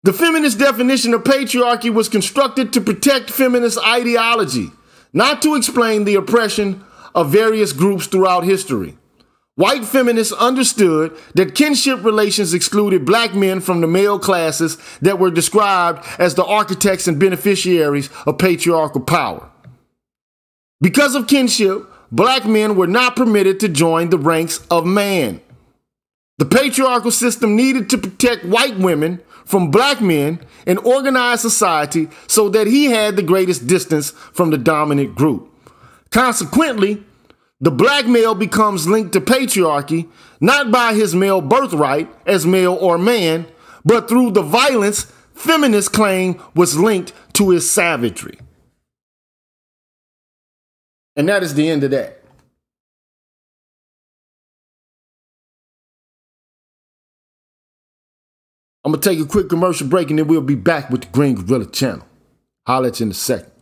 The feminist definition of patriarchy was constructed to protect feminist ideology, not to explain the oppression of various groups throughout history. White feminists understood that kinship relations excluded black men from the male classes that were described as the architects and beneficiaries of patriarchal power. Because of kinship, black men were not permitted to join the ranks of man. The patriarchal system needed to protect white women from black men and organize society so that he had the greatest distance from the dominant group. Consequently, the black male becomes linked to patriarchy, not by his male birthright as male or man, but through the violence feminists claim was linked to his savagery. And that is the end of that. I'm going to take a quick commercial break and then we'll be back with the Green Gorilla channel. Holler at you in a second.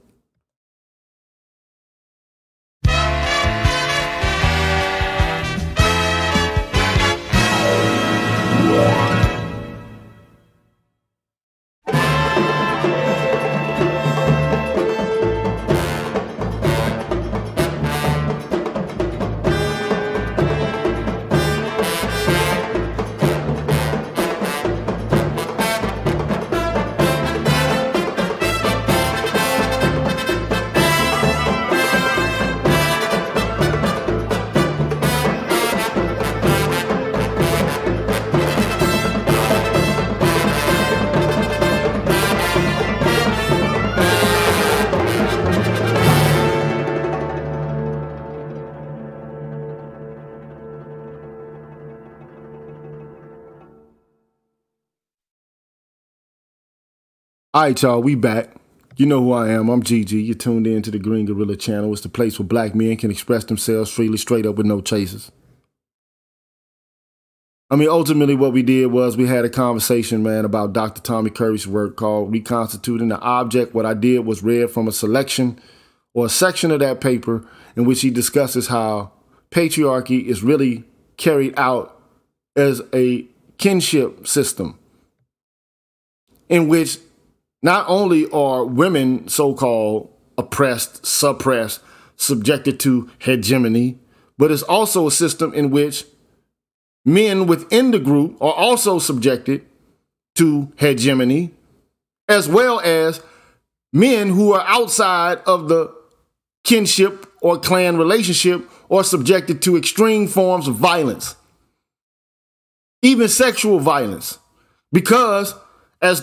All right, y'all, we back. You know who I am. I'm Gigi. You're tuned in to the Green Gorilla channel. It's the place where black men can express themselves freely, straight up with no chasers. I mean, ultimately what we did was we had a conversation, man, about Dr. Tommy Curry's work called Reconstituting the Object. What I did was read from a selection or a section of that paper in which he discusses how patriarchy is really carried out as a kinship system in which not only are women so-called oppressed, suppressed, subjected to hegemony, but it's also a system in which men within the group are also subjected to hegemony, as well as men who are outside of the kinship or clan relationship are subjected to extreme forms of violence, even sexual violence, because as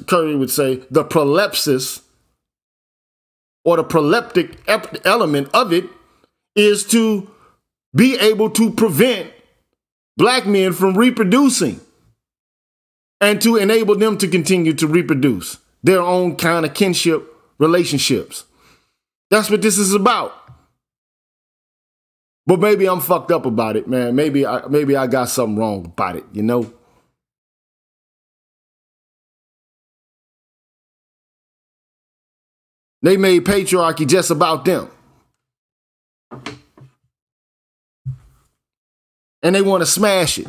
Curry would say, the prolepsis or the proleptic element of it is to be able to prevent black men from reproducing and to enable them to continue to reproduce their own kind of kinship relationships. That's what this is about. But maybe I'm fucked up about it, man. Maybe I got something wrong about it, you know? They made patriarchy just about them. And they want to smash it.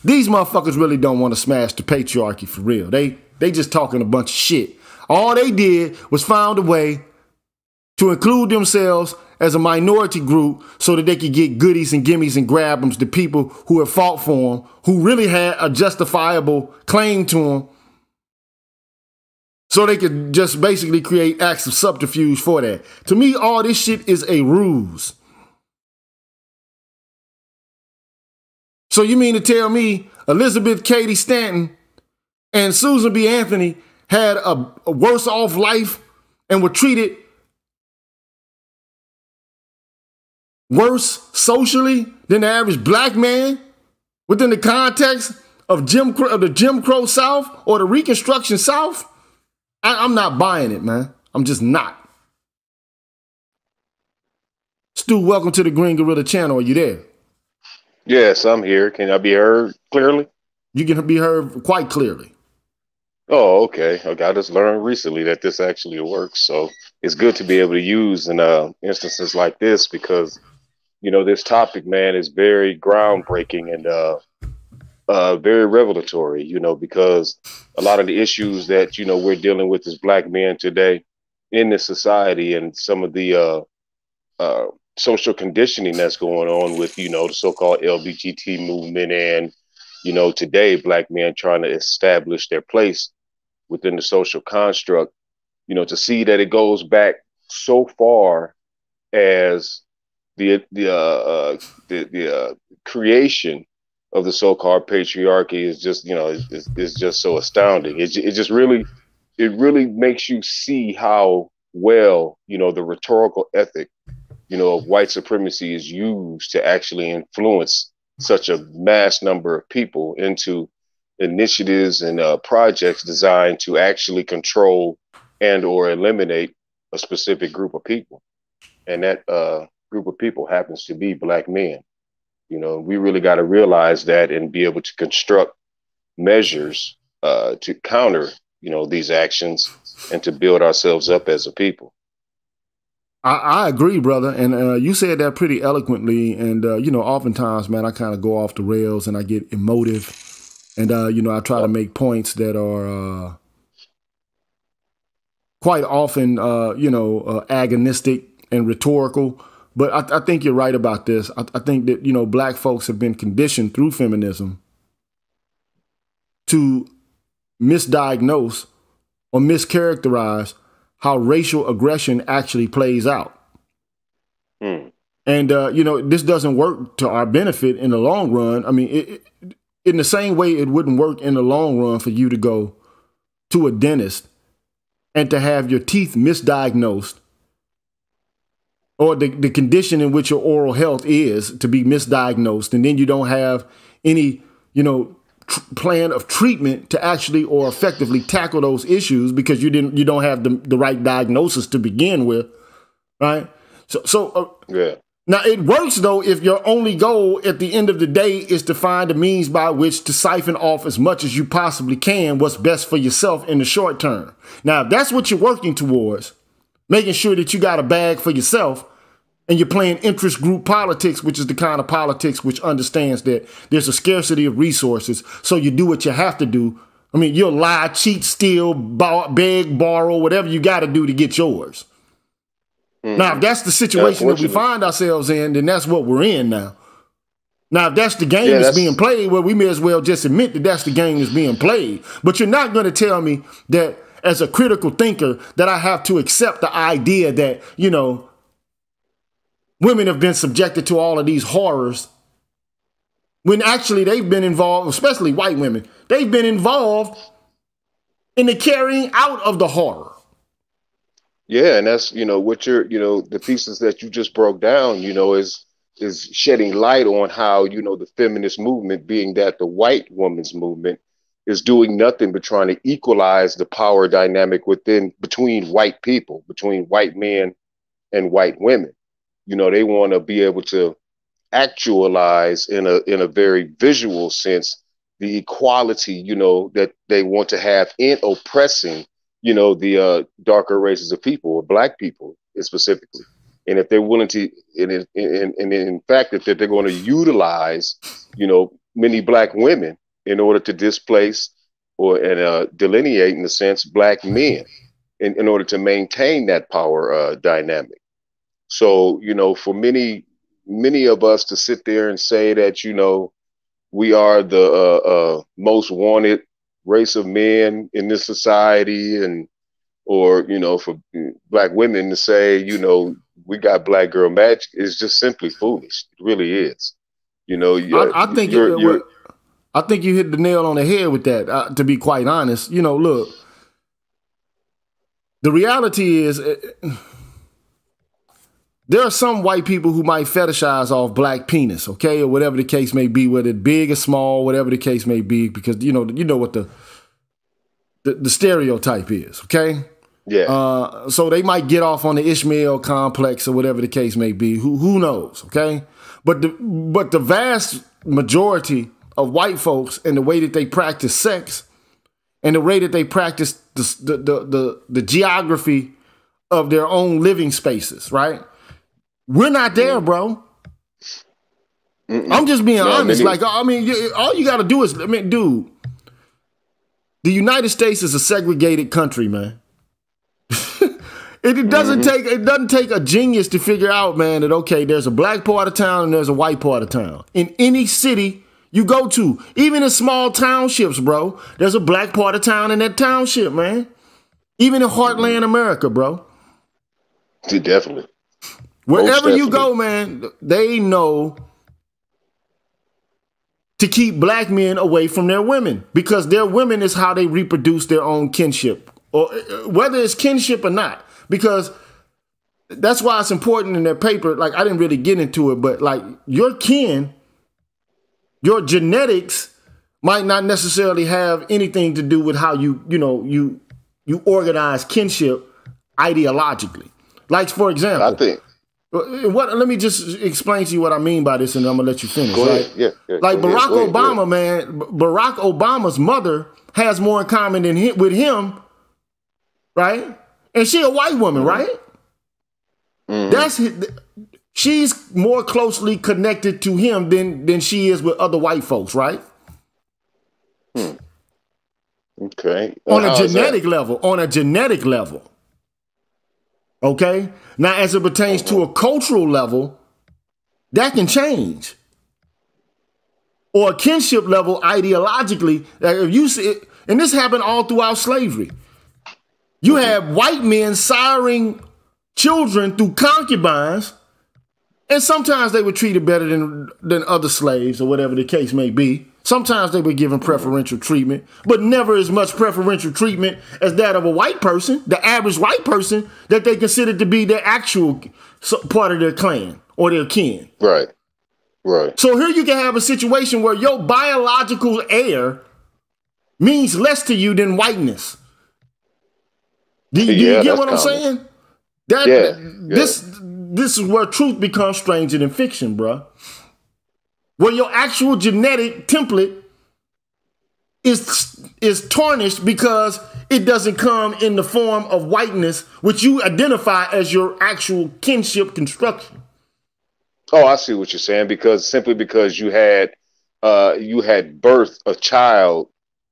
These motherfuckers really don't want to smash the patriarchy for real. They just talking a bunch of shit. All they did was found a way to include themselves as a minority group so that they could get goodies and gimmies and grab them to people who have fought for them, who really had a justifiable claim to them, so they could just basically create acts of subterfuge for that. To me, all this shit is a ruse. So you mean to tell me Elizabeth Cady Stanton and Susan B. Anthony had a worse off life and were treated worse socially than the average black man within the context of the Jim Crow South or the Reconstruction South? I'm not buying it, man. I'm just not. Stu, welcome to the Green Gorilla channel. Are you there? Yes, I'm here. Can I be heard clearly? You can be heard quite clearly. Oh, okay. I just learned recently that this actually works. So it's good to be able to use in instances like this because, you know, this topic, man, is very groundbreaking and very revelatory, you know, because a lot of the issues that, you know, we're dealing with as black men today in this society and some of the social conditioning that's going on with, you know, the so-called LGBT movement and, you know, today black men trying to establish their place within the social construct, you know, to see that it goes back so far as the creation of the so-called patriarchy is just, you know, is just so astounding. It just really, it really makes you see how well, you know, the rhetorical ethic, you know, of white supremacy is used to actually influence such a mass number of people into initiatives and projects designed to actually control and or eliminate a specific group of people. And that group of people happens to be black men. You know, we really got to realize that and be able to construct measures to counter, you know, these actions and to build ourselves up as a people. I agree, brother. And you said that pretty eloquently. And, you know, oftentimes, man, I kind of go off the rails and I get emotive. And, you know, I try to make points that are quite often, you know, agonistic and rhetorical. But I think you're right about this. I think that, you know, black folks have been conditioned through feminism to misdiagnose or mischaracterize how racial aggression actually plays out. Mm. And, you know, this doesn't work to our benefit in the long run. I mean, in the same way it wouldn't work in the long run for you to go to a dentist and to have your teeth misdiagnosed, or the condition in which your oral health is to be misdiagnosed, and then you don't have any, you know, plan of treatment to actually or effectively tackle those issues because you don't have the right diagnosis to begin with, right? So yeah. Now it works though if your only goal at the end of the day is to find a means by which to siphon off as much as you possibly can what's best for yourself in the short term. Now if that's what you're working towards, making sure that you got a bag for yourself, and you're playing interest group politics, which is the kind of politics which understands that there's a scarcity of resources, so you do what you have to do. I mean, you'll lie, cheat, steal, beg, borrow, whatever you got to do to get yours. Now, if that's the situation that we find ourselves in, then that's what we're in now. Now, if that's the game that's being played, well, we may as well just admit that that's the game that's being played. But you're not going to tell me that as a critical thinker that I have to accept the idea that, you know, women have been subjected to all of these horrors when actually they've been involved, especially white women, they've been involved in the carrying out of the horror. Yeah, and that's, you know, what you're, you know, the pieces that you just broke down, you know, is shedding light on how, you know, the feminist movement, being that the white woman's movement, is doing nothing but trying to equalize the power dynamic between white people, between white men and white women. You know, they want to be able to actualize in a very visual sense the equality, you know, that they want to have in oppressing, you know, the darker races of people, or black people specifically. And if they're willing to, and in fact, that they're going to utilize, you know, many black women in order to displace and delineate, in a sense, black men in order to maintain that power dynamic. So, you know, for many of us to sit there and say that, you know, we are the most wanted race of men in this society, or, you know, for black women to say, you know, we got black girl magic, is just simply foolish. It really is. You know, I think you hit the nail on the head with that, to be quite honest. You know, look, the reality is there are some white people who might fetishize off black penis, okay, or whatever the case may be, whether it's big or small, whatever the case may be, because you know what the stereotype is, okay? Yeah. So they might get off on the Ishmael complex or whatever the case may be. Who knows, okay? But the vast majority of white folks and the way that they practice sex and the way that they practice the geography of their own living spaces, right? We're not there, bro. I'm just being honest. Like, I mean, all you got to do is, I mean, dude, the United States is a segregated country, man. It doesn't take a genius to figure out, man, that, okay, there's a black part of town and there's a white part of town. In any city you go to, even in small townships, bro, there's a black part of town in that township, man. Even in heartland America, bro. Definitely. Wherever you go, man, they know to keep black men away from their women, because their women is how they reproduce their own kinship, or whether it's kinship or not, because that's why it's important in their paper. Like, I didn't really get into it, but like your kin, your genetics might not necessarily have anything to do with how you organize kinship ideologically. Like, for example, I think. Let me just explain to you what I mean by this, and I'm gonna let you finish. Go ahead. Right? Yeah. Like Barack Obama, man. Barack Obama's mother has more in common with him, right? And she a white woman, right? She's more closely connected to him than she is with other white folks, right? Okay. On a genetic level. Okay? Now, as it pertains to a cultural level, that can change. Or a kinship level, ideologically, like if you see it, and this happened all throughout slavery. You had white men siring children through concubines, and sometimes they were treated better than other slaves, or whatever the case may be. Sometimes they were given preferential treatment, but never as much preferential treatment as that of a white person, the average white person that they considered to be their actual part of their clan or their kin. Right. Right. So here you can have a situation where your biological heir means less to you than whiteness. Do you Yeah, get that's what I'm common. saying? Yeah. This is where truth becomes stranger than fiction, bruh. Where your actual genetic template is tarnished because it doesn't come in the form of whiteness, which you identify as your actual kinship construction. Oh, I see what you're saying. Because simply because you had birthed a child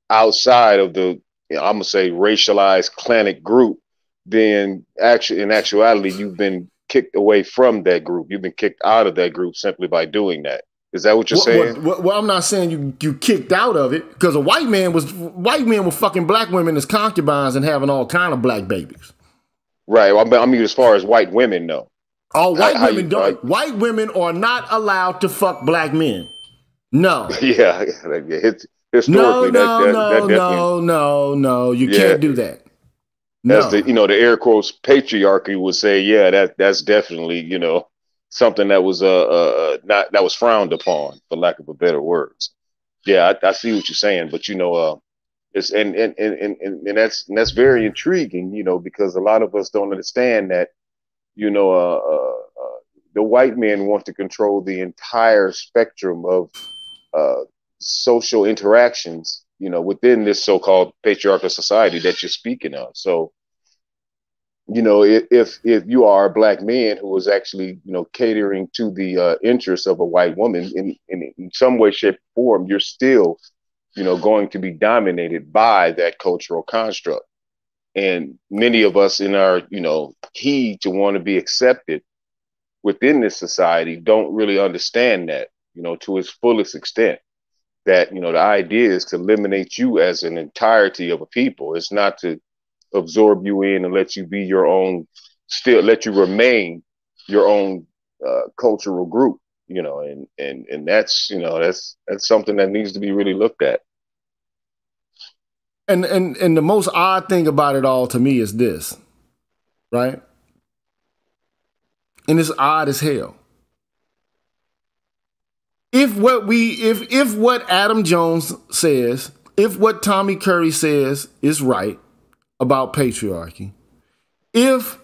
outside of the, I'm gonna say, racialized clanic group, then actually in actuality you've been kicked away from that group. You've been kicked out of that group simply by doing that. Is that what you're saying? Well, I'm not saying you kicked out of it, because white men were fucking black women as concubines and having all kind of black babies. Right. I mean, as far as white women, no. All white How women you? don't. White women are not allowed to fuck black men. No. Yeah. No, Historically, no, that no, definitely. no, no, no. You Yeah. can't do that. As No. the air quotes patriarchy would say, yeah, that's definitely something that was not that was frowned upon, for lack of a better words. Yeah, I see what you're saying, but it's and that's very intriguing, because a lot of us don't understand that, you know uh, uh, uh, the white men want to control the entire spectrum of uh, social interactions, within this so-called patriarchal society that you're speaking of. So, if you are a black man who is actually, catering to the interests of a white woman in some way, shape, or form, you're still, going to be dominated by that cultural construct. And many of us in our, heed to want to be accepted within this society don't really understand that, to its fullest extent. That, the idea is to eliminate you as an entirety of a people. It's not to absorb you in and let you be your own, still let you remain your own cultural group, and that's something that needs to be really looked at. And the most odd thing about it all to me is this, right? And it's odd as hell. If what Adam Jones says, if what Tommy Curry says is right about patriarchy, if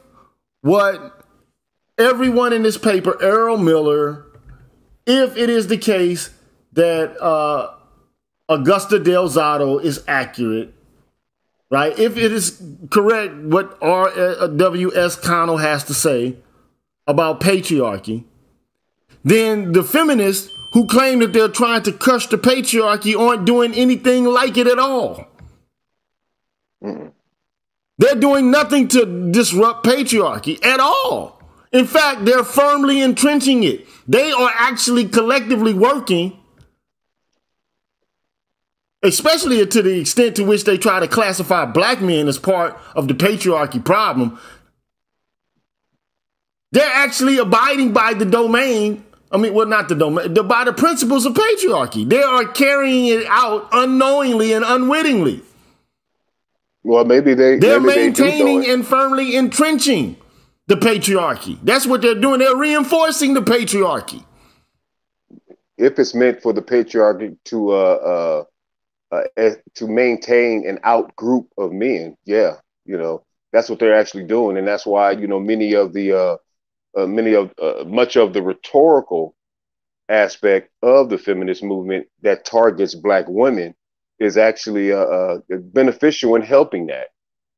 what everyone in this paper, Errol Miller, if it is the case that Augusta Del Zotto is accurate, right? If it is correct what R.W.S. Connell has to say about patriarchy, then the feminists who claim that they're trying to crush the patriarchy aren't doing anything like it at all. Mm-mm. They're doing nothing to disrupt patriarchy at all. In fact, they're firmly entrenching it. They are actually collectively working, especially to the extent to which they try to classify black men as part of the patriarchy problem. They're actually abiding by the domain. I mean, well, not the domain, by the principles of patriarchy. They are carrying it out unknowingly and unwittingly. Well, maybe They're they do know maintaining it. and firmly entrenching the patriarchy. That's what they're doing. They're reinforcing the patriarchy. If it's meant for the patriarchy to maintain an out group of men, yeah, that's what they're actually doing, and that's why much of the rhetorical aspect of the feminist movement that targets black women is actually beneficial in helping that,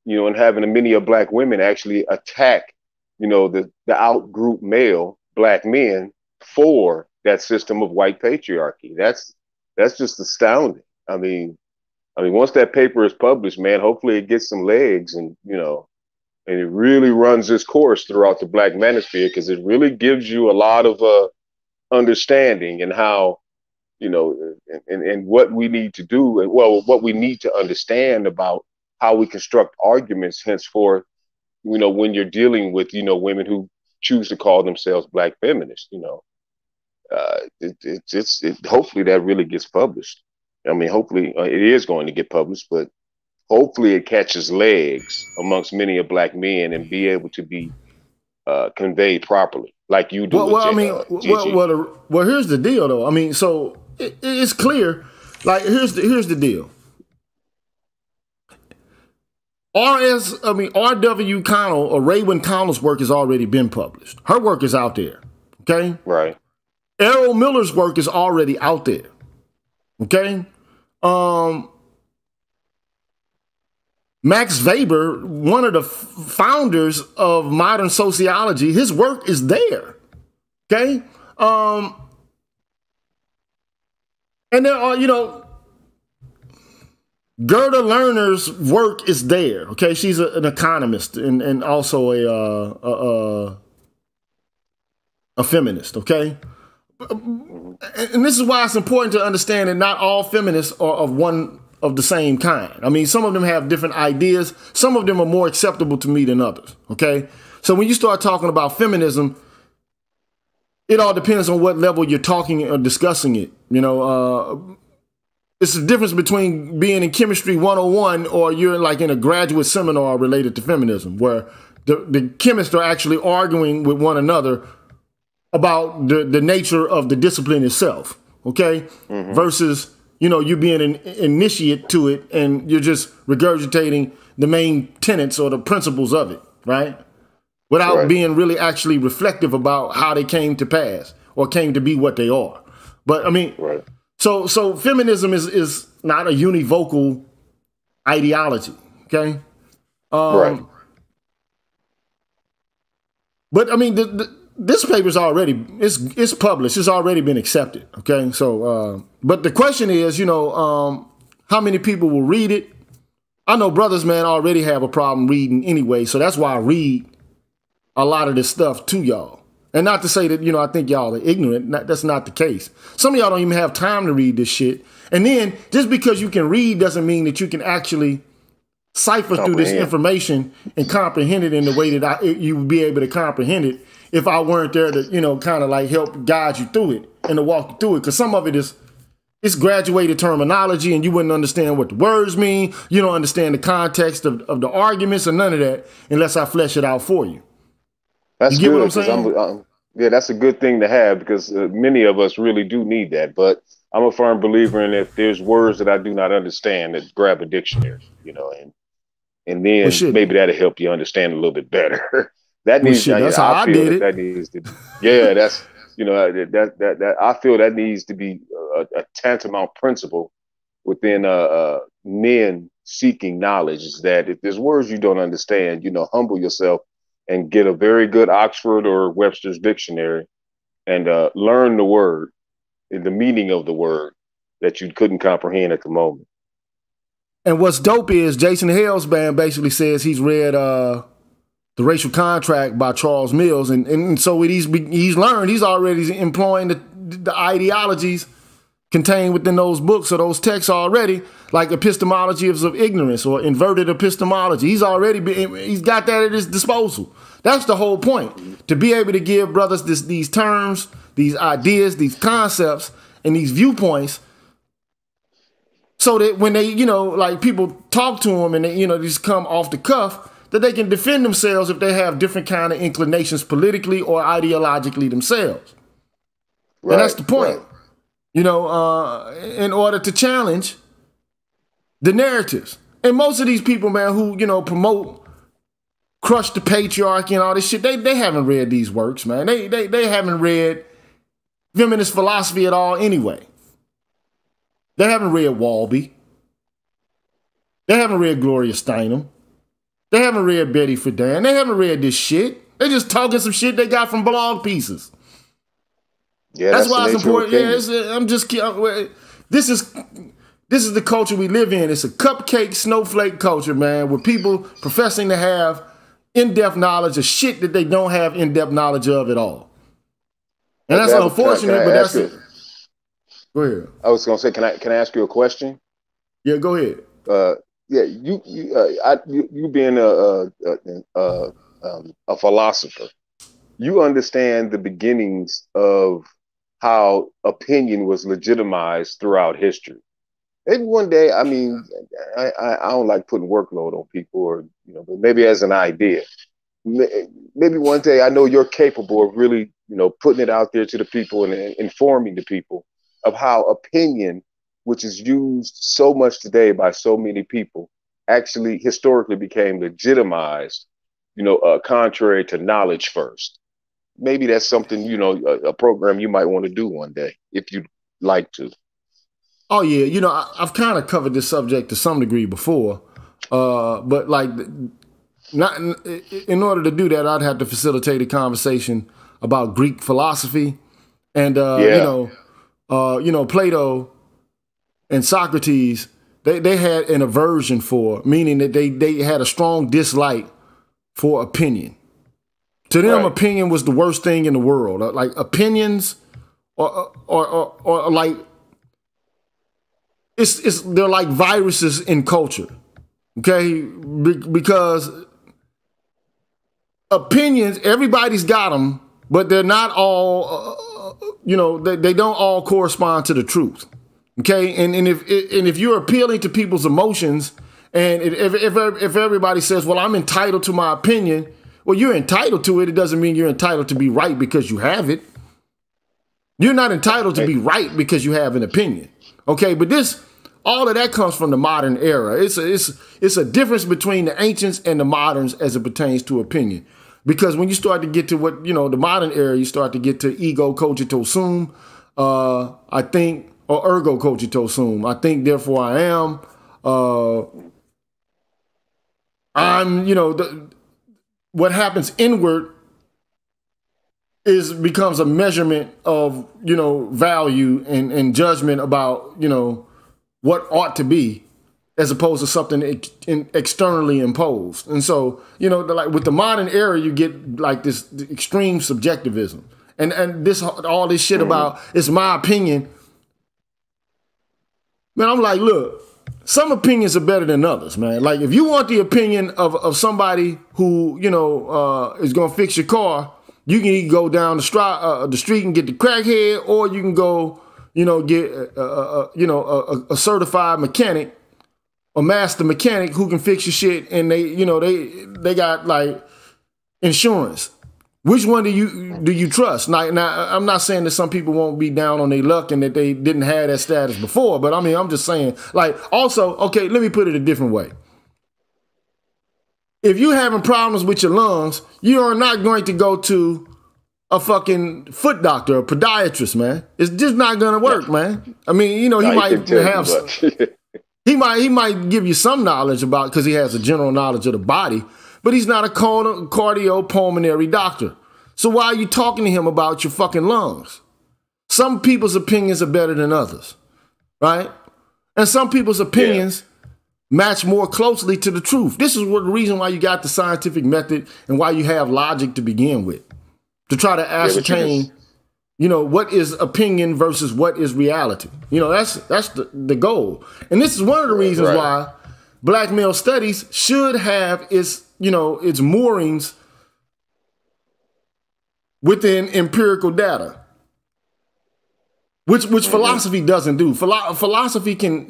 and having many of black women actually attack, the out group male black men for that system of white patriarchy. That's just astounding. I mean, once that paper is published, man, hopefully it gets some legs, and it really runs its course throughout the black manosphere, because it really gives you a lot of understanding and how, and what we need to do, and well, what we need to understand about how we construct arguments henceforth, when you're dealing with, women who choose to call themselves black feminists. Hopefully that really gets published. I mean, hopefully it is going to get published, but hopefully it catches legs amongst many of black men and be able to be conveyed properly, like you do Well, with well, I mean, GG. well, here's the deal, though. I mean, so it's clear. Like, here's the deal. R.W. Connell or Raywin Connell's work has already been published. Her work is out there. Okay. Right. Errol Miller's work is already out there. Okay. Max Weber, one of the founders of modern sociology, his work is there. Okay. And there are, Gerda Lerner's work is there. Okay. She's an economist and also a feminist. Okay. And this is why it's important to understand that not all feminists are of the same kind. I mean, some of them have different ideas. Some of them are more acceptable to me than others. Okay. So when you start talking about feminism, it all depends on what level you're talking or discussing it. It's the difference between being in chemistry 101 or you're like in a graduate seminar related to feminism, where the chemists are actually arguing with one another about the nature of the discipline itself, okay? Mm-hmm. Versus, you being an initiate to it and you're just regurgitating the main tenets or the principles of it, right? Without being really actually reflective about how they came to pass or came to be what they are. But I mean, so feminism is not a univocal ideology, okay? But I mean, this paper's already, it's published. It's already been accepted. Okay. So, but the question is, how many people will read it? I know brothers, man, already have a problem reading anyway. So that's why I read a lot of this stuff to y'all. And not to say that, I think y'all are ignorant. That's not the case. Some of y'all don't even have time to read this shit. And then just because you can read doesn't mean that you can actually cipher through this information and comprehend it in the way that you would be able to comprehend it if I weren't there to, kind of like help guide you through it and to walk you through it. Because some of it it's graduated terminology and you wouldn't understand what the words mean. You don't understand the context of the arguments or none of that unless I flesh it out for you. That's you get good. What I'm saying? Yeah, that's a good thing to have because many of us really do need that. But I'm a firm believer in if there's words that I do not understand, that grab a dictionary, and then maybe that'll help you understand a little bit better. That needs. That's how I did it. That needs to. Yeah, that's that I feel that needs to be a tantamount principle within men seeking knowledge. Is that if there's words you don't understand, humble yourself and get a very good Oxford or Webster's dictionary and learn the word and the meaning of the word that you couldn't comprehend at the moment. And what's dope is Jason Hellsband basically says he's read The Racial Contract by Charles Mills. And so he's learned, he's already employing the ideologies contained within those books or those texts already, like epistemology of ignorance or inverted epistemology. He's got that at his disposal. That's the whole point, to be able to give brothers these terms, these ideas, these concepts, and these viewpoints, so that when they, like people talk to them and they, just come off the cuff, that they can defend themselves if they have different kind of inclinations politically or ideologically themselves. Right, and that's the point. Right. In order to challenge the narratives. And most of these people, man, who, promote crush the patriarchy and all this shit, they haven't read these works, man. They haven't read feminist philosophy at all anyway. They haven't read Walby. They haven't read Gloria Steinem. They haven't read Betty Friedan. They haven't read this shit. They're just talking some shit they got from blog pieces. Yeah, that's why it's important. Yeah, this is the culture we live in. It's a cupcake snowflake culture, man, with people professing to have in-depth knowledge of shit that they don't have in-depth knowledge of at all. And that's unfortunate, but that's it. Go ahead. I was gonna say, can I ask you a question? Yeah, go ahead. Yeah, you being a philosopher, you understand the beginnings of how opinion was legitimized throughout history. Maybe one day, I mean, I don't like putting workload on people, or but maybe as an idea, maybe one day, I know you're capable of really, putting it out there to the people and informing the people of how opinion, which is used so much today by so many people, actually historically became legitimized, contrary to knowledge first. Maybe that's something, a program you might want to do one day if you'd like to. Oh yeah, I've kind of covered this subject to some degree before, but like, not in order to do that, I'd have to facilitate a conversation about Greek philosophy, and Yeah. Plato and Socrates. They had an aversion for, meaning that they had a strong dislike for opinion. To them, Right. opinion was the worst thing in the world. Like opinions, or like they're like viruses in culture. Okay, because opinions, everybody's got them, but they're not all. They don't all correspond to the truth. Okay, and if you're appealing to people's emotions, and if everybody says, "Well, I'm entitled to my opinion," well, you're entitled to it. It doesn't mean you're entitled to be right because you have it. You're not entitled to be right because you have an opinion. Okay, but all of that comes from the modern era. It's a difference between the ancients and the moderns as it pertains to opinion. Because when you start to get to what, the modern era, you start to get to ego cogito sum, I think, or ergo cogito sum. I think, therefore I am. What happens inward becomes a measurement of, value and judgment about, what ought to be, as opposed to something externally imposed. And so, like with the modern era, you get like this extreme subjectivism, and all this shit about it's my opinion. Man, I'm like, look, some opinions are better than others, man. Like if you want the opinion of somebody who is gonna fix your car, you can either go down the street and get the crackhead, or you can go, get a certified mechanic, a master mechanic who can fix your shit, and they got like insurance. Which one do you trust? Now, I'm not saying that some people won't be down on their luck and that they didn't have that status before, but I mean, I'm just saying, like, also, okay, let me put it a different way. If you're having problems with your lungs, you are not going to go to a fucking foot doctor, a podiatrist, man. It's just not gonna work, man. I mean, he might have he might give you some knowledge about, because he has a general knowledge of the body, but he's not a cardiopulmonary doctor. So why are you talking to him about your fucking lungs? Some people's opinions are better than others, right? And some people's opinions match more closely to the truth. This is the reason why you got the scientific method and why you have logic to begin with, to try to ascertain, what is opinion versus what is reality. That's the goal. And this is one of the reasons why black male studies should have its moorings within empirical data, which philosophy doesn't do. Philosophy can,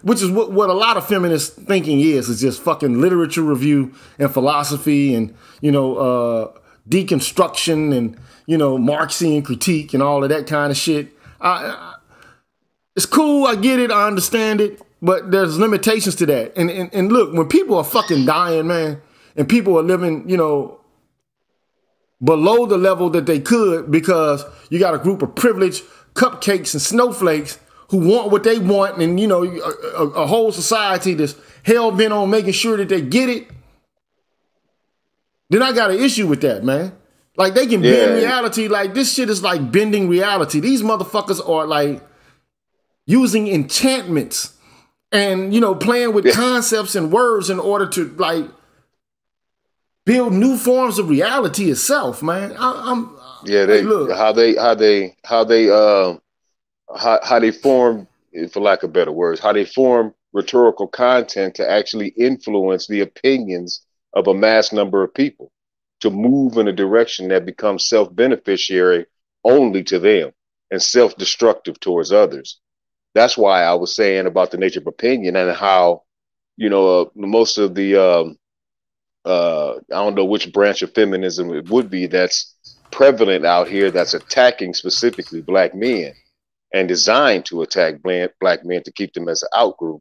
which is what a lot of feminist thinking is just fucking literature review and philosophy and, deconstruction and, Marxian critique and all of that kind of shit. It's cool. I get it. I understand it. But there's limitations to that. And look, when people are fucking dying, man, and people are living, below the level that they could, because you got a group of privileged cupcakes and snowflakes who want what they want, and a whole society that's hell bent on making sure that they get it, then I got an issue with that, man. Like they can bend reality. Like this shit is like bending reality. These motherfuckers are like using enchantments and playing with concepts and words in order to like build new forms of reality itself, man. Look, how they form, for lack of better words, how they form rhetorical content to actually influence the opinions of a mass number of people to move in a direction that becomes self-beneficiary only to them and self-destructive towards others. That's why I was saying about the nature of opinion and how, most of the I don't know which branch of feminism it would be that's prevalent out here that's attacking specifically black men and designed to attack black men to keep them as an outgroup,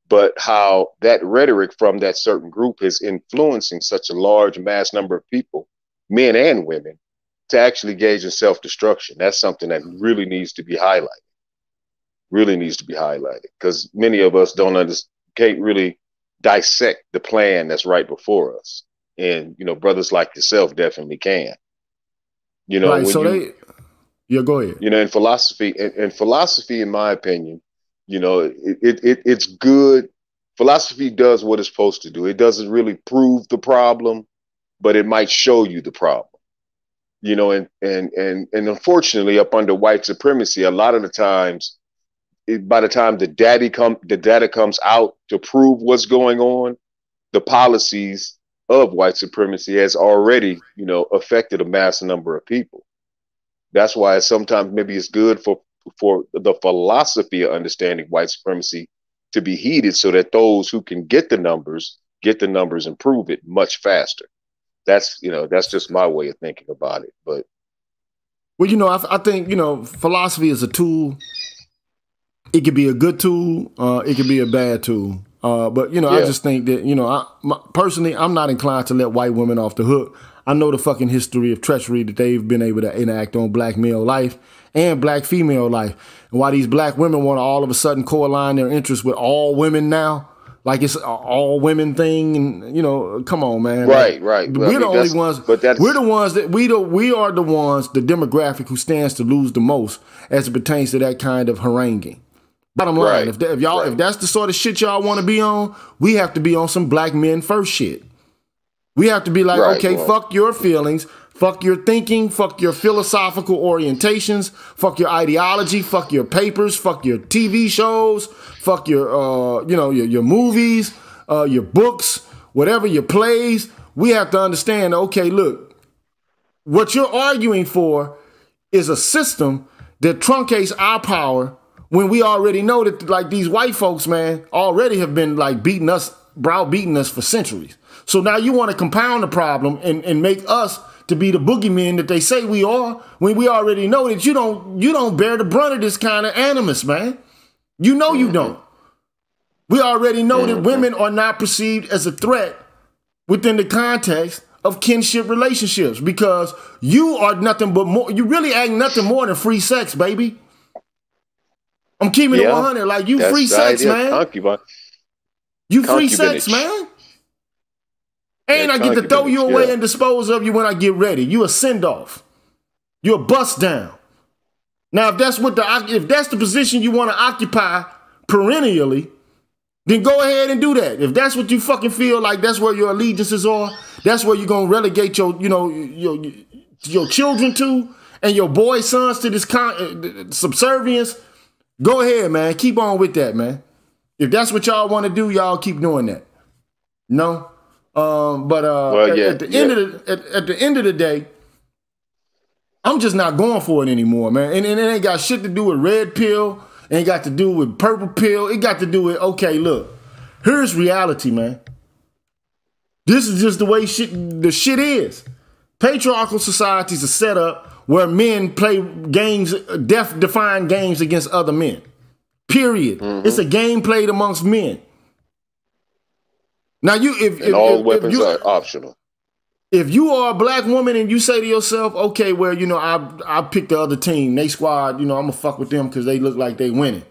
but how that rhetoric from that certain group is influencing such a large mass number of people, men and women, to actually engage in self-destruction. That's something that really needs to be highlighted. Really needs to be highlighted, because many of us can't really dissect the plan that's right before us. And, you know, brothers like yourself definitely can. You know, Right. when So you, yeah, go ahead. you know, in philosophy, in my opinion, you know, it's good. Philosophy does what it's supposed to do. It doesn't really prove the problem, but it might show you the problem. You know, and unfortunately, up under white supremacy, a lot of the times, by the time the data comes out to prove what's going on, the policies of white supremacy has already, you know, affected a mass number of people. That's why sometimes maybe it's good for the philosophy of understanding white supremacy to be heeded, so that those who can get the numbers and prove it much faster. That's, you know, that's just my way of thinking about it. But Well, you know, I think, you know, philosophy is a tool. It could be a good tool. It could be a bad tool. But, you know, yeah, I just think that, you know, personally, I'm not inclined to let white women off the hook. I know the fucking history of treachery that they've been able to enact on black male life and black female life. And why these black women want to all of a sudden co-align their interests with all women now, like it's an all women thing. And, you know, come on, man. right, Like, right. Well, I we're the mean, only ones. but that's We're the ones that we are the ones, the demographic who stands to lose the most as it pertains to that kind of haranguing. Bottom line, right, if that's the sort of shit y'all want to be on, we have to be on some black men first shit. We have to be like, right. okay, Well, fuck your feelings, fuck your thinking, fuck your philosophical orientations, fuck your ideology, fuck your papers, fuck your TV shows, fuck your you know, your movies, your books, whatever your plays. We have to understand, okay, look, what you're arguing for is a system that truncates our power, when we already know that, like, these white folks, man, already have been like browbeating us for centuries. So now you want to compound the problem and make us to be the boogeymen that they say we are, when we already know that you don't bear the brunt of this kind of animus, man. You know you don't. We already know that women are not perceived as a threat within the context of kinship relationships, because you are nothing but more. You really ain't nothing more than free sex, baby. I'm keeping it 100. Like, you free sex, man. Concubine. You free sex, man. And I get to throw you away and dispose of you when I get ready. You a send off. You a bust down. Now, if that's the position you want to occupy perennially, then go ahead and do that. If that's what you fucking feel like, that's where your allegiances are. That's where you're gonna relegate your children to, and your boys, sons to this subservience. Go ahead, man. Keep on with that, man. If that's what y'all want to do, y'all keep doing that. No, but at the end of the day, I'm just not going for it anymore, man. And it ain't got shit to do with red pill. It ain't got to do with purple pill. It got to do with, okay, look, here's reality, man. This is just the way the shit is. Patriarchal societies are set up where men play games, defined games against other men. Period. It's a game played amongst men. Now, all weapons are optional. If you are a black woman and you say to yourself, okay, well, you know, I picked the other team, they squad, you know, I'm gonna fuck with them because they look like they winning.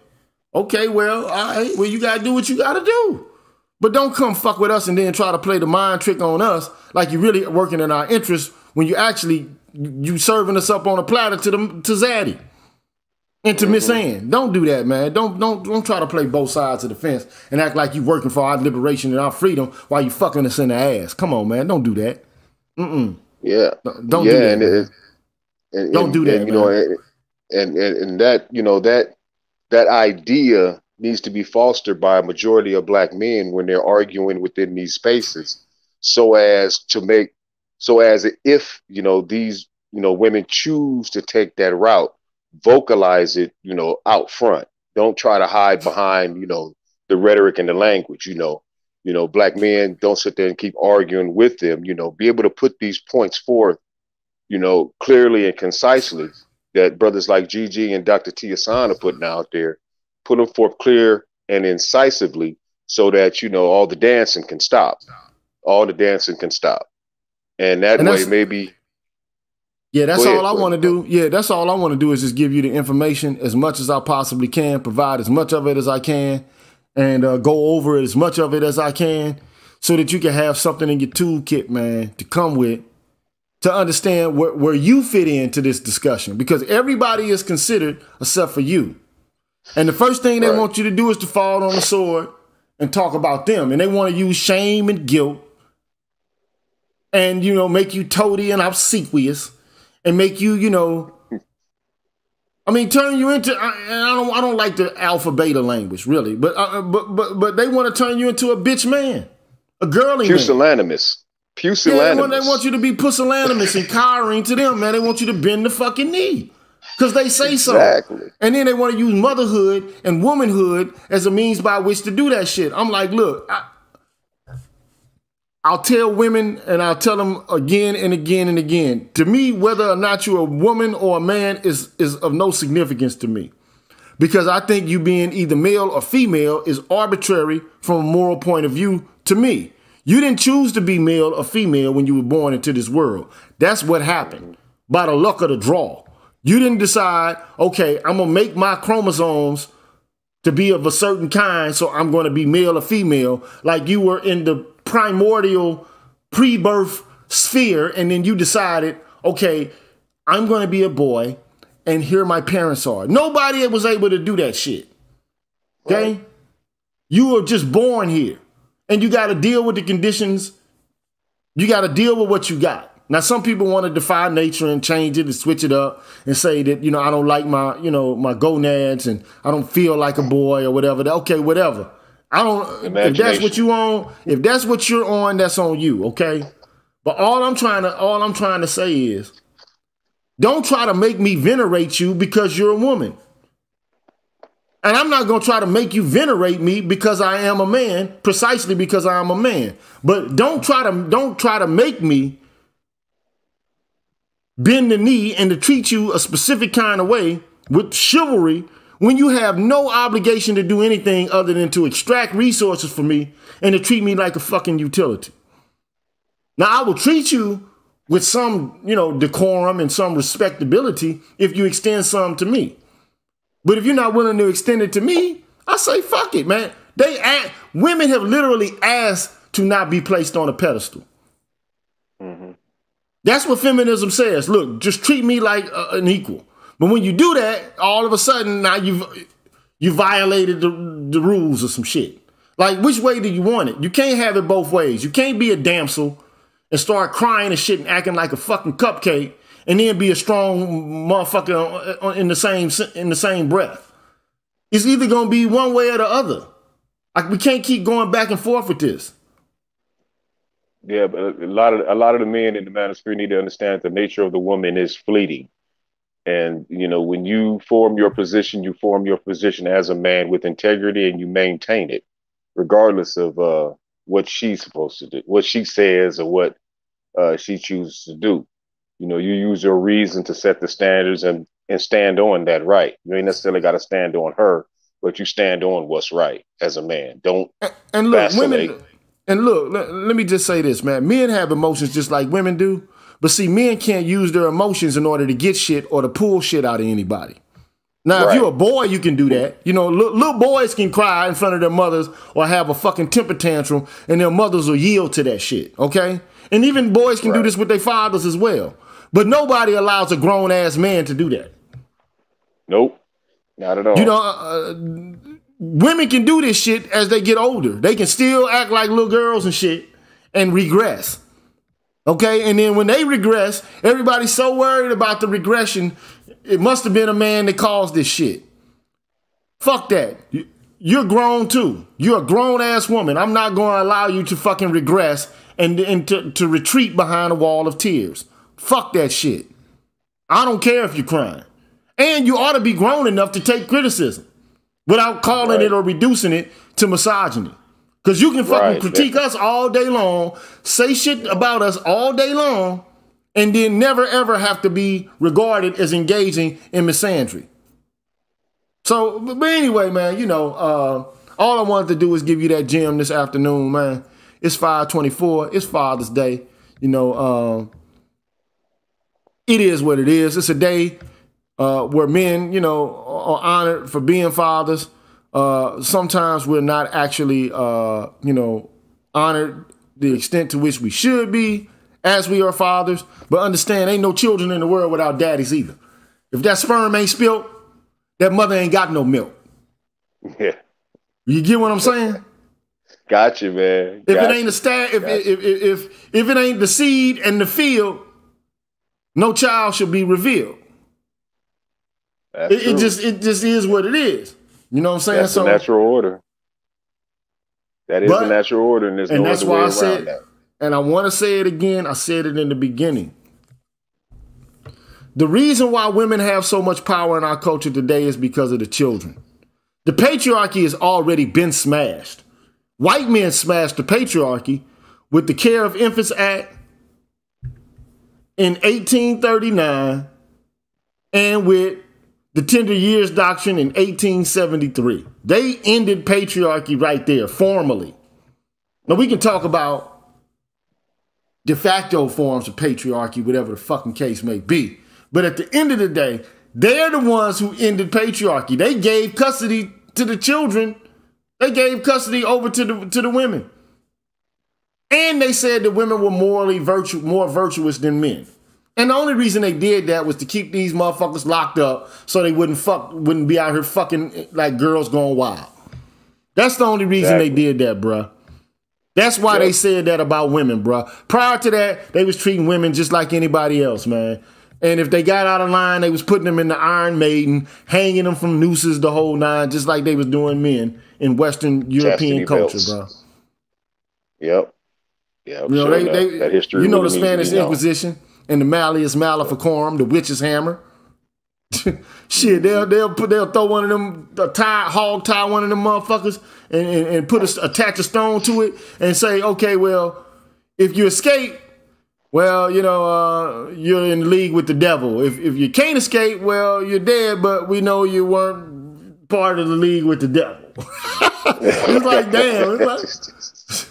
Okay, well, all right, well, you gotta do what you gotta do. But don't come fuck with us and then try to play the mind trick on us like you're really working in our interest, when you actually serving us up on a platter to Zaddy and to Miss Ann. Don't do that, man. Don't try to play both sides of the fence and act like you working for our liberation and our freedom while you fucking us in the ass. Come on, man. Don't do that. Yeah. Don't do that. Don't do that, you know, and that, you know, that idea needs to be fostered by a majority of black men when they're arguing within these spaces, so as if, you know, these, you know, women choose to take that route, vocalize it, you know, out front. Don't try to hide behind, you know, the rhetoric and the language. You know, You know, black men don't sit there and keep arguing with them. You know, be able to put these points forth, you know, clearly and concisely that brothers like GG and Dr. T. Hassan are putting out there, put them forth clear and incisively so that, you know, all the dancing can stop. All the dancing can stop. And that way, maybe. Yeah, that's all I want to do. Yeah, that's all I want to do is just give you the information as much as I possibly can, provide as much of it as I can, and go over as much of it as I can so that you can have something in your toolkit, man, to come with, to understand where you fit into this discussion, because everybody is considered except for you. And the first thing they want you to do is to fall on the sword and talk about them. And they want to use shame and guilt and, you know, make you toady and obsequious and make you, you know, I mean, turn you into, I don't like the alpha beta language, really, but they want to turn you into a bitch man, a girly pusillanimous. Man. Pusillanimous. Yeah, they want you to be pusillanimous and cowering to them, man. They want you to bend the fucking knee because they say so. And then they want to use motherhood and womanhood as a means by which to do that shit. I'm like, look, I'll tell women and I'll tell them again and again and again. To me, whether or not you're a woman or a man is of no significance to me. Because I think you being either male or female is arbitrary from a moral point of view to me. You didn't choose to be male or female when you were born into this world. That's what happened by the luck of the draw. You didn't decide, okay, I'm going to make my chromosomes to be of a certain kind, so I'm going to be male or female, like you were in the primordial pre-birth sphere, and then you decided, okay, I'm going to be a boy, and here my parents are. Nobody was able to do that shit. Okay? Right. You were just born here, and you got to deal with the conditions. You got to deal with what you got. Now, some people want to defy nature and change it and switch it up and say that, you know, I don't like my, you know, my gonads and I don't feel like a boy or whatever. Okay, whatever. I don't, if that's what you on, if that's what you're on, that's on you, okay? But all I'm trying to say is, don't try to make me venerate you because you're a woman. And I'm not going to try to make you venerate me because I am a man, precisely because I am a man. But don't try to make me bend the knee and to treat you a specific kind of way with chivalry when you have no obligation to do anything other than to extract resources from me and to treat me like a fucking utility. Now, I will treat you with some, you know, decorum and some respectability if you extend some to me. But if you're not willing to extend it to me, I say, fuck it, man. Women have literally asked to not be placed on a pedestal. Mm-hmm. That's what feminism says. Look, just treat me like an equal. But when you do that, all of a sudden now you violated the rules or some shit. Like, which way do you want it? You can't have it both ways. You can't be a damsel and start crying and shit and acting like a fucking cupcake and then be a strong motherfucker in the same breath. It's either gonna be one way or the other. Like, we can't keep going back and forth with this. Yeah, but a lot of the men in the manosphere need to understand the nature of the woman is fleeting. And, you know, when you form your position as a man with integrity and you maintain it, regardless of what she's supposed to do, what she says or what she chooses to do. You know, you use your reason to set the standards and stand on that right. You ain't necessarily got to stand on her, but you stand on what's right as a man. Don't and look, vacillate. Women. And look, let me just say this, man. Men have emotions just like women do. But see, men can't use their emotions in order to get shit or to pull shit out of anybody. Now, if you're a boy, you can do that. You know, little boys can cry in front of their mothers or have a fucking temper tantrum and their mothers will yield to that shit, okay? And even boys can do this with their fathers as well. But nobody allows a grown-ass man to do that. Nope, not at all. You know, women can do this shit as they get older. They can still act like little girls and shit and regress. Okay? And then when they regress, everybody's so worried about the regression, it must have been a man that caused this shit. Fuck that. You're grown too. You're a grown-ass woman. I'm not going to allow you to fucking regress and to retreat behind a wall of tears. Fuck that shit. I don't care if you're crying. And you ought to be grown enough to take criticism without calling it or reducing it to misogyny. Because you can fucking critique us all day long, say shit about us all day long, and then never ever have to be regarded as engaging in misandry. So, but anyway, man, you know, all I wanted to do is give you that gem this afternoon, man. It's 5/24. It's Father's Day. You know, it is what it is. It's a day where men, you know, are honored for being fathers. Sometimes we're not actually, you know, honored the extent to which we should be as we are fathers. But understand, ain't no children in the world without daddies either. If that sperm ain't spilt, that mother ain't got no milk. Yeah. You get what I'm saying? Gotcha, man. If it ain't if it ain't the seed and the field, no child should be revealed. It just is what it is. You know what I'm saying? That's the natural order. That is the natural order, and there's no other way around that. And I want to say it again. I said it in the beginning. The reason why women have so much power in our culture today is because of the children. The patriarchy has already been smashed. White men smashed the patriarchy with the Care of Infants Act in 1839 and with the Tender Years Doctrine in 1873. They ended patriarchy right there, formally. Now we can talk about de facto forms of patriarchy, whatever the fucking case may be. But at the end of the day, they're the ones who ended patriarchy. They gave custody to the children. They gave custody over to the women. And they said that women were morally more virtuous than men. And the only reason they did that was to keep these motherfuckers locked up so they wouldn't be out here fucking like girls going wild. That's the only reason they did that, bruh. That's why they said that about women, bruh. Prior to that, they was treating women just like anybody else, man. And if they got out of line, they was putting them in the Iron Maiden, hanging them from nooses the whole nine, just like they was doing men in Western European culture, bro. Yep. Yeah, you know, that history. You know, the Spanish Inquisition and the Malleus Maleficarum, the witch's hammer. Shit, they'll throw one of them hog tie one of them motherfuckers and attach a stone to it and say, okay, well, if you escape, well, you know, you're in league with the devil. If you can't escape, well, you're dead, but we know you weren't part of the league with the devil. It's like, damn. It's like,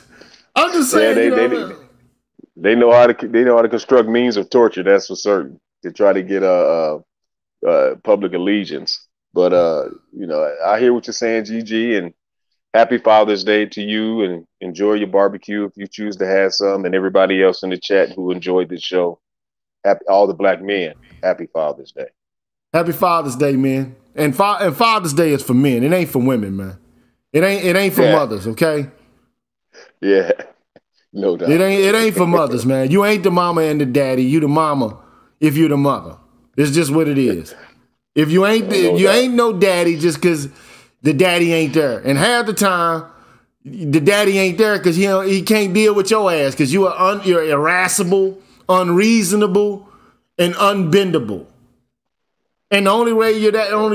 I'm just saying, they know how to construct means of torture. That's for certain, to try to get public allegiance. But you know, I hear what you're saying, GG, and happy Father's Day to you, and enjoy your barbecue if you choose to have some, and everybody else in the chat who enjoyed this show. All the black men, happy Father's Day. Happy Father's Day, man. And Father's Day is for men. It ain't for women, man. It ain't for mothers, okay? Yeah, no doubt. It ain't for mothers, man. You ain't the mama and the daddy. You the mama if you're the mother. It's just what it is. If you ain't ain't no daddy just because the daddy ain't there. And half the time, the daddy ain't there because he can't deal with your ass because you're irascible, unreasonable, and unbendable. And the only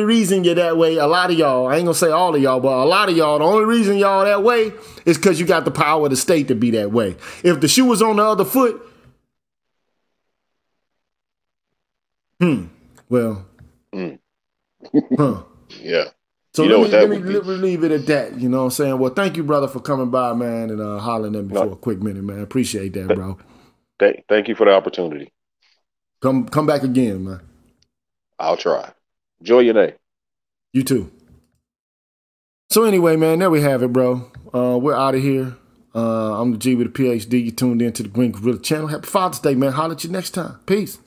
reason you're that way, a lot of y'all, I ain't gonna say all of y'all, but a lot of y'all, the only reason y'all that way is because you got the power of the state to be that way. If the shoe was on the other foot, well, yeah. So let me leave it at that. You know what I'm saying? Well, thank you, brother, for coming by, man, and hollering at me for a quick minute, man. Appreciate that, bro. Thank you for the opportunity. Come back again, man. I'll try. Enjoy your day. You too. So anyway, man, there we have it, bro. We're out of here. I'm the G with a PhD. You tuned in to the Green Gorilla channel. Happy Father's Day, man. Holler at you next time. Peace.